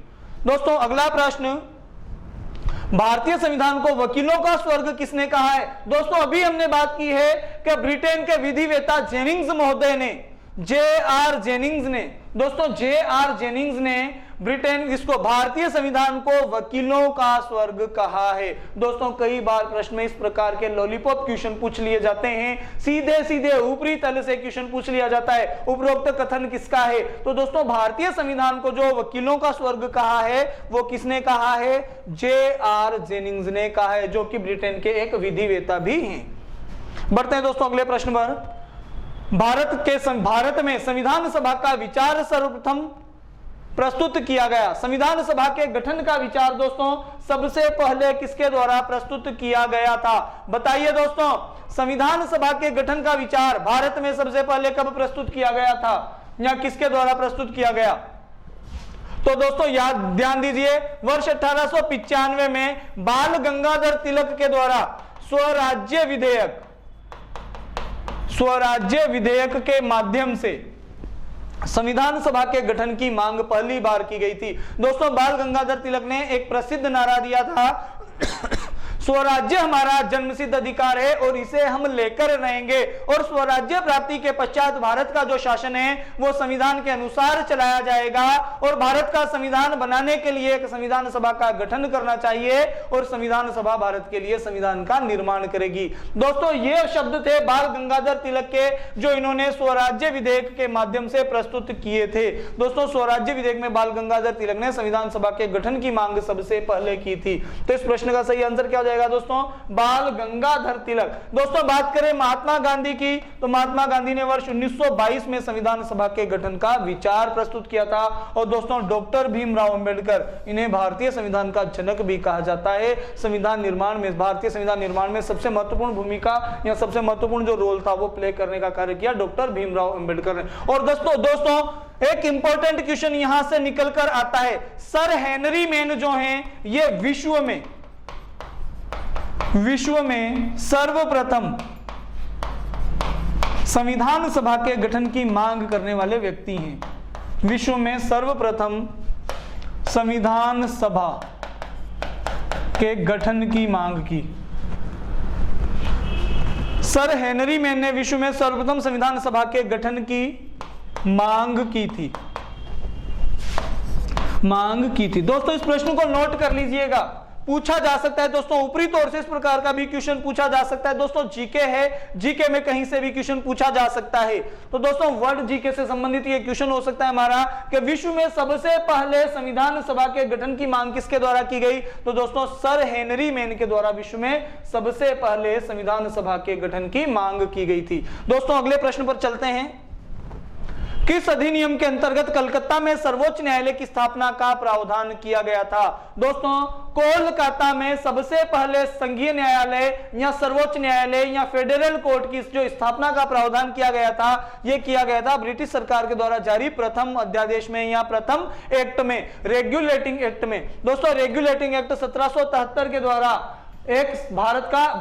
दोस्तों अगला प्रश्न, भारतीय संविधान को वकीलों का स्वर्ग किसने कहा है? दोस्तों अभी हमने बात की है कि ब्रिटेन के विधिवेता जेनिंग्स महोदय ने, J.R. जेनिंग्स ने, दोस्तों J.R. जेनिंग्स ने ब्रिटेन इसको भारतीय संविधान को वकीलों का स्वर्ग कहा है। दोस्तों कई बार प्रश्न में इस प्रकार के लॉलीपॉप क्वेश्चन पूछ लिए जाते हैं, सीधे सीधे ऊपरी तल से क्वेश्चन पूछ लिया जाता है उपरोक्त कथन किसका है? तो दोस्तों भारतीय संविधान को जो वकीलों का स्वर्ग कहा है वो किसने कहा है? J.R. जेनिंग्स ने कहा है, जो कि ब्रिटेन के एक विधिवेता भी हैं। बढ़ते हैं दोस्तों अगले प्रश्न पर। भारत में संविधान सभा का विचार सर्वप्रथम प्रस्तुत किया गया। संविधान सभा के गठन का विचार दोस्तों सबसे पहले किसके द्वारा प्रस्तुत किया गया था? बताइए दोस्तों संविधान सभा के गठन का विचार भारत में सबसे पहले कब प्रस्तुत किया गया था या किसके द्वारा प्रस्तुत किया गया? तो दोस्तों याद ध्यान दीजिए, वर्ष 1895 में बाल गंगाधर तिलक के द्वारा स्वराज्य विधेयक स्वराज्य विधेयक के माध्यम से संविधान सभा के गठन की मांग पहली बार की गई थी। दोस्तों बाल गंगाधर तिलक ने एक प्रसिद्ध नारा दिया था, स्वराज्य हमारा जन्मसिद्ध अधिकार है और इसे हम लेकर रहेंगे, और स्वराज्य प्राप्ति के पश्चात भारत का जो शासन है वो संविधान के अनुसार चलाया जाएगा, और भारत का संविधान बनाने के लिए एक संविधान सभा का गठन करना चाहिए, और संविधान सभा भारत के लिए संविधान का निर्माण करेगी। दोस्तों ये शब्द थे बाल गंगाधर तिलक के, जो इन्होंने स्वराज्य विधेयक के माध्यम से प्रस्तुत किए थे। दोस्तों स्वराज्य विधेयक में बाल गंगाधर तिलक ने संविधान सभा के गठन की मांग सबसे पहले की थी। तो इस प्रश्न का सही आंसर क्या हो जाएगा दोस्तों, बाल गंगाधर तिलक। दोस्तों बात करें महात्मा गांधी की, तो महात्मा गांधी ने वर्ष 1922 में संविधान सभा के गठन का विचार प्रस्तुत किया था। और दोस्तों डॉक्टर भीमराव अंबेडकर, इन्हें भारतीय संविधान का जनक भी कहा जाता है। संविधान निर्माण में, भारतीय संविधान निर्माण में सबसे महत्वपूर्ण भूमिका या सबसे महत्वपूर्ण जो रोल था वो प्ले करने का कार्य किया डॉक्टर भीमराव अंबेडकर ने। और दोस्तों एक इंपॉर्टेंट क्वेश्चन यहां से निकलकर आता है, सर हेनरी मैन जो हैं ये विश्व में सर्वप्रथम संविधान सभा के गठन की मांग करने वाले व्यक्ति हैं। विश्व में सर्वप्रथम संविधान सभा के गठन की मांग की सर हेनरी मैन ने विश्व में सर्वप्रथम संविधान सभा के गठन की मांग की थी। दोस्तों इस प्रश्न को नोट कर लीजिएगा, पूछा जा सकता है। दोस्तों ऊपरी तौर से इस प्रकार का भी क्वेश्चन पूछा जा सकता है। दोस्तों जीके है, जीके में कहीं से भी क्वेश्चन पूछा जा सकता है। तो दोस्तों वर्ड जीके से संबंधित ये क्वेश्चन हो सकता है हमारा कि विश्व में सबसे पहले संविधान सभा के गठन की मांग किसके द्वारा की गई, तो दोस्तों सर हेनरी मैन के द्वारा विश्व में सबसे पहले संविधान सभा के गठन की मांग की गई थी। दोस्तों अगले प्रश्न पर चलते हैं, किस अधिनियम के अंतर्गत कलकत्ता में सर्वोच्च न्यायालय की स्थापना का प्रावधान किया गया था। दोस्तों कोलकाता में सबसे पहले संघीय न्यायालय या सर्वोच्च न्यायालय या फेडरल कोर्ट की जो स्थापना का प्रावधान किया गया था, यह किया गया था ब्रिटिश सरकार के द्वारा जारी प्रथम अध्यादेश में या प्रथम एक्ट में, रेगुलेटिंग एक्ट में। दोस्तों रेगुलेटिंग एक्ट 1773 के द्वारा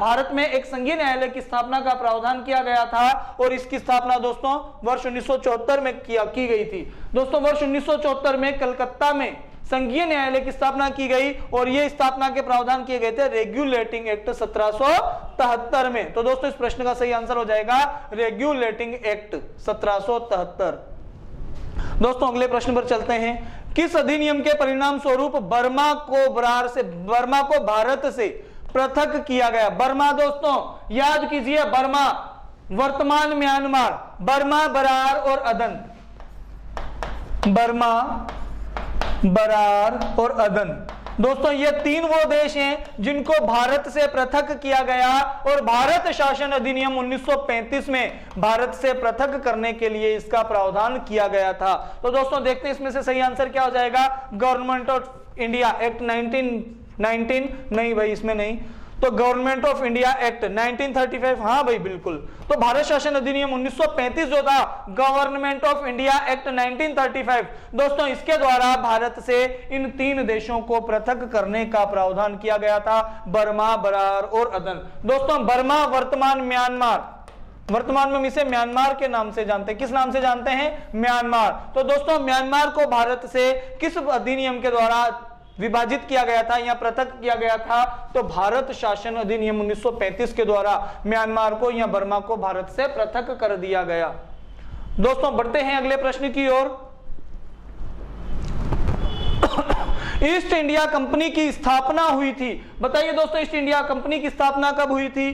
भारत में एक संघीय न्यायालय की स्थापना का प्रावधान किया गया था, और इसकी स्थापना दोस्तों वर्ष 1974 में की गई थी। दोस्तों वर्ष 1974 में कलकत्ता में संघीय न्यायालय की स्थापना की गई, और यह स्थापना के प्रावधान किए गए थे रेगुलेटिंग एक्ट 1773 में। तो दोस्तों इस प्रश्न का सही आंसर हो जाएगा रेगुलेटिंग एक्ट 1773। दोस्तों अगले प्रश्न पर चलते हैं, किस अधिनियम के परिणाम स्वरूप बर्मा को भारत से पृथक किया गया। बर्मा दोस्तों याद कीजिए, बर्मा वर्तमान म्यांमार, बर्मा, बरार और अदन, बर्मा, बरार और अदन। दोस्तों ये तीन वो देश हैं जिनको भारत से पृथक किया गया, और भारत शासन अधिनियम 1935 में भारत से पृथक करने के लिए इसका प्रावधान किया गया था। तो दोस्तों देखते हैं इसमें से सही आंसर क्या हो जाएगा, गवर्नमेंट ऑफ इंडिया एक्ट 19 नहीं भाई इसमें नहीं, तो गवर्नमेंट ऑफ इंडिया एक्ट 1935, हाँ भाई बिल्कुल। तो भारत शासन अधिनियम 1935 जो था गवर्नमेंट ऑफ इंडिया एक्ट 1935, दोस्तों इसके द्वारा भारत से इन तीन देशों को पृथक करने का प्रावधान किया गया था, बर्मा, बरार और अदन। दोस्तों बर्मा वर्तमान म्यांमार, वर्तमान में हम इसे म्यांमार के नाम से जानते हैं। किस नाम से जानते हैं, म्यांमार। तो दोस्तों म्यांमार को भारत से किस अधिनियम के द्वारा विभाजित किया गया था या पृथक किया गया था, तो भारत शासन अधिनियम 1935 के द्वारा म्यांमार को या बर्मा को भारत से पृथक कर दिया गया। दोस्तों बढ़ते हैं अगले प्रश्न की ओर। ईस्ट इंडिया कंपनी की स्थापना हुई थी, बताइए दोस्तों ईस्ट इंडिया कंपनी की स्थापना कब हुई थी।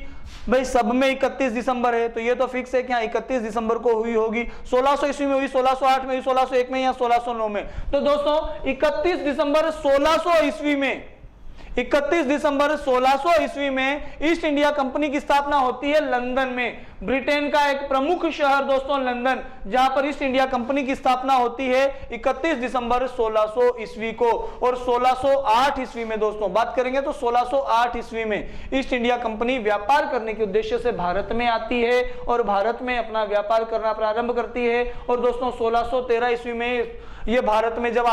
भाई सब में 31 दिसंबर है, तो ये तो फिक्स है कि 31 दिसंबर को हुई होगी। 1600 ईस्वी में हुई, 1608 में हुई, 1601 में या 1609 में। तो दोस्तों 31 दिसंबर 1600 ईस्वी में, 31 दिसंबर 1600 ईस्वी में ईस्ट इंडिया कंपनी की स्थापना होती है लंदन में। ब्रिटेन का एक प्रमुख शहर दोस्तों लंदन, जहां पर ईस्ट इंडिया कंपनी की स्थापना होती है 31 दिसंबर 1600 ईस्वी को। और 1608 ईस्वी में दोस्तों बात करेंगे तो 1608 ईस्वी में ईस्ट इंडिया कंपनी व्यापार करने के उद्देश्य से भारत में आती है और भारत में अपना व्यापार करना प्रारंभ करती है। और दोस्तों 1613 ईस्वी में ये भारत में जब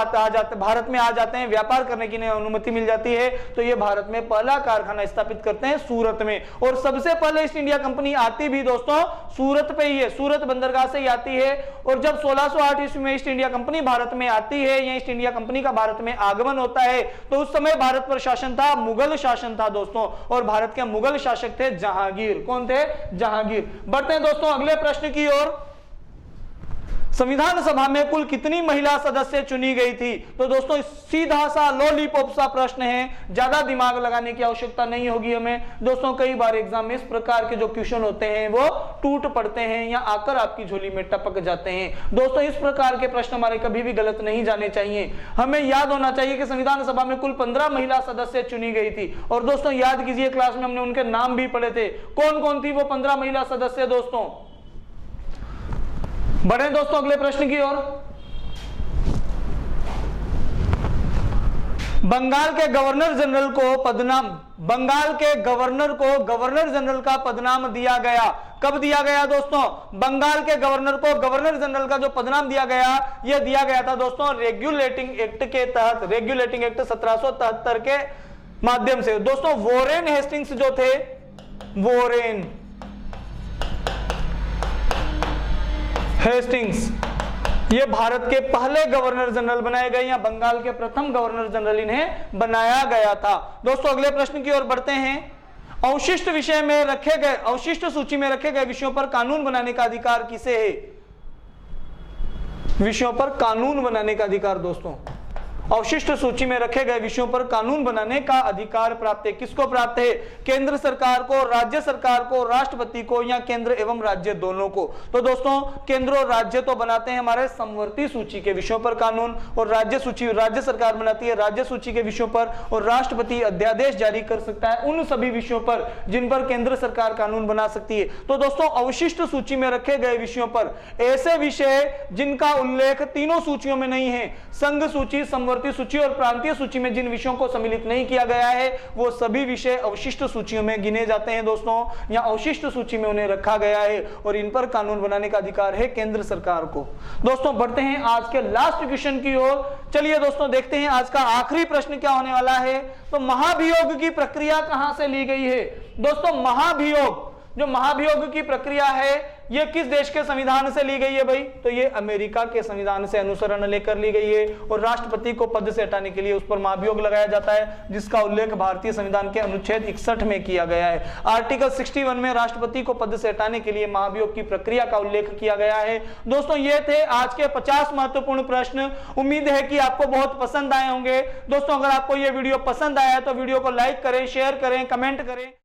भारत में आ जाते हैं, व्यापार करने की अनुमति मिल जाती है, तो ये भारत में पहला कारखाना स्थापित करते हैं सूरत में। और सबसे पहले ईस्ट इंडिया कंपनी आती भी दोस्तों सूरत पे ही है, सूरत बंदरगाह से ही आती है। और जब 1608 ईस्वी में ईस्ट इंडिया कंपनी भारत में आती है, या ईस्ट इंडिया कंपनी का भारत में आगमन होता है, तो उस समय भारत पर शासन था मुगल शासन था दोस्तों, और भारत के मुगल शासक थे जहांगीर। कौन थे? जहांगीर। बढ़ते हैं दोस्तों अगले प्रश्न की ओर। संविधान सभा में कुल कितनी महिला सदस्य चुनी गई थी? तो दोस्तों सीधा सा लॉलीपॉप सा प्रश्न है, ज्यादा दिमाग लगाने की आवश्यकता नहीं होगी हमें दोस्तों। कई बार एग्जाम में इस प्रकार के जो क्वेश्चन होते हैं वो टूट पड़ते हैं या आकर आपकी झोली में टपक जाते हैं दोस्तों। इस प्रकार के प्रश्न हमारे कभी भी गलत नहीं जाने चाहिए। हमें याद होना चाहिए कि संविधान सभा में कुल 15 महिला सदस्य चुनी गई थी। और दोस्तों याद कीजिए, क्लास में हमने उनके नाम भी पढ़े थे। कौन कौन थी वो 15 महिला सदस्य दोस्तों? बढ़े दोस्तों अगले प्रश्न की ओर। बंगाल के गवर्नर जनरल को पदनाम, बंगाल के गवर्नर को गवर्नर जनरल का पदनाम दिया गया। कब दिया गया दोस्तों? बंगाल के गवर्नर को गवर्नर जनरल का जो पदनाम दिया गया, यह दिया गया था दोस्तों रेगुलेटिंग एक्ट के तहत, रेगुलेटिंग एक्ट 1773 के माध्यम से दोस्तों। वॉरेन हेस्टिंग्स जो थे, वॉरेन हेस्टिंग्स, ये भारत के पहले गवर्नर जनरल बनाए गए, या बंगाल के प्रथम गवर्नर जनरल इन्हें बनाया गया था दोस्तों। अगले प्रश्न की ओर बढ़ते हैं। अवशिष्ट विषय में रखे गए, अवशिष्ट सूची में रखे गए विषयों पर कानून बनाने का अधिकार किसे है? विषयों पर कानून बनाने का अधिकार दोस्तों, अवशिष्ट सूची में रखे गए विषयों पर कानून बनाने का अधिकार प्राप्त है। किसको प्राप्त है? केंद्र सरकार को, राज्य सरकार को, राष्ट्रपति को, या केंद्र एवं राज्य दोनों को। तो दोस्तों केंद्र और राज्य तो बनाते हैं हमारे समवर्ती सूची के विषयों पर कानून, और राज्य सूची राज्य सरकार बनाती है राज्य सूची के विषयों पर, और राष्ट्रपति अध्यादेश जारी कर सकता है उन सभी विषयों पर जिन पर केंद्र सरकार कानून बना सकती है। तो दोस्तों अवशिष्ट सूची में रखे गए विषयों पर ऐसे विषय जिनका उल्लेख तीनों सूचियों में नहीं है, संघ सूची, समवर्ती सूची और प्रांतीय सूची में जिन विषयों को सम्मिलित नहीं किया गया है, वो सभी विषय अवशिष्ट सूचियों में गिने जाते हैं दोस्तों, या अवशिष्ट सूची में उन्हें रखा गया है, और इन पर कानून बनाने का अधिकार है केंद्र सरकार को। दोस्तों बढ़ते हैं आज के लास्ट क्वेश्चन की ओर। चलिए दोस्तों देखते हैं आज का आखिरी प्रश्न क्या होने वाला है। तो महाभियोग की प्रक्रिया कहां से ली गई है? दोस्तों महाभियोग, जो महाभियोग की प्रक्रिया है, ये किस देश के संविधान से ली गई है भाई? तो ये अमेरिका के संविधान से अनुसरण लेकर ली गई है, और राष्ट्रपति को पद से हटाने के लिए उस पर महाभियोग लगाया जाता है, जिसका उल्लेख भारतीय संविधान के अनुच्छेद 61 में किया गया है। आर्टिकल 61 में राष्ट्रपति को पद से हटाने के लिए महाभियोग की प्रक्रिया का उल्लेख किया गया है। दोस्तों ये थे आज के 50 महत्वपूर्ण प्रश्न। उम्मीद है कि आपको बहुत पसंद आए होंगे। दोस्तों अगर आपको ये वीडियो पसंद आया तो वीडियो को लाइक करें, शेयर करें, कमेंट करें।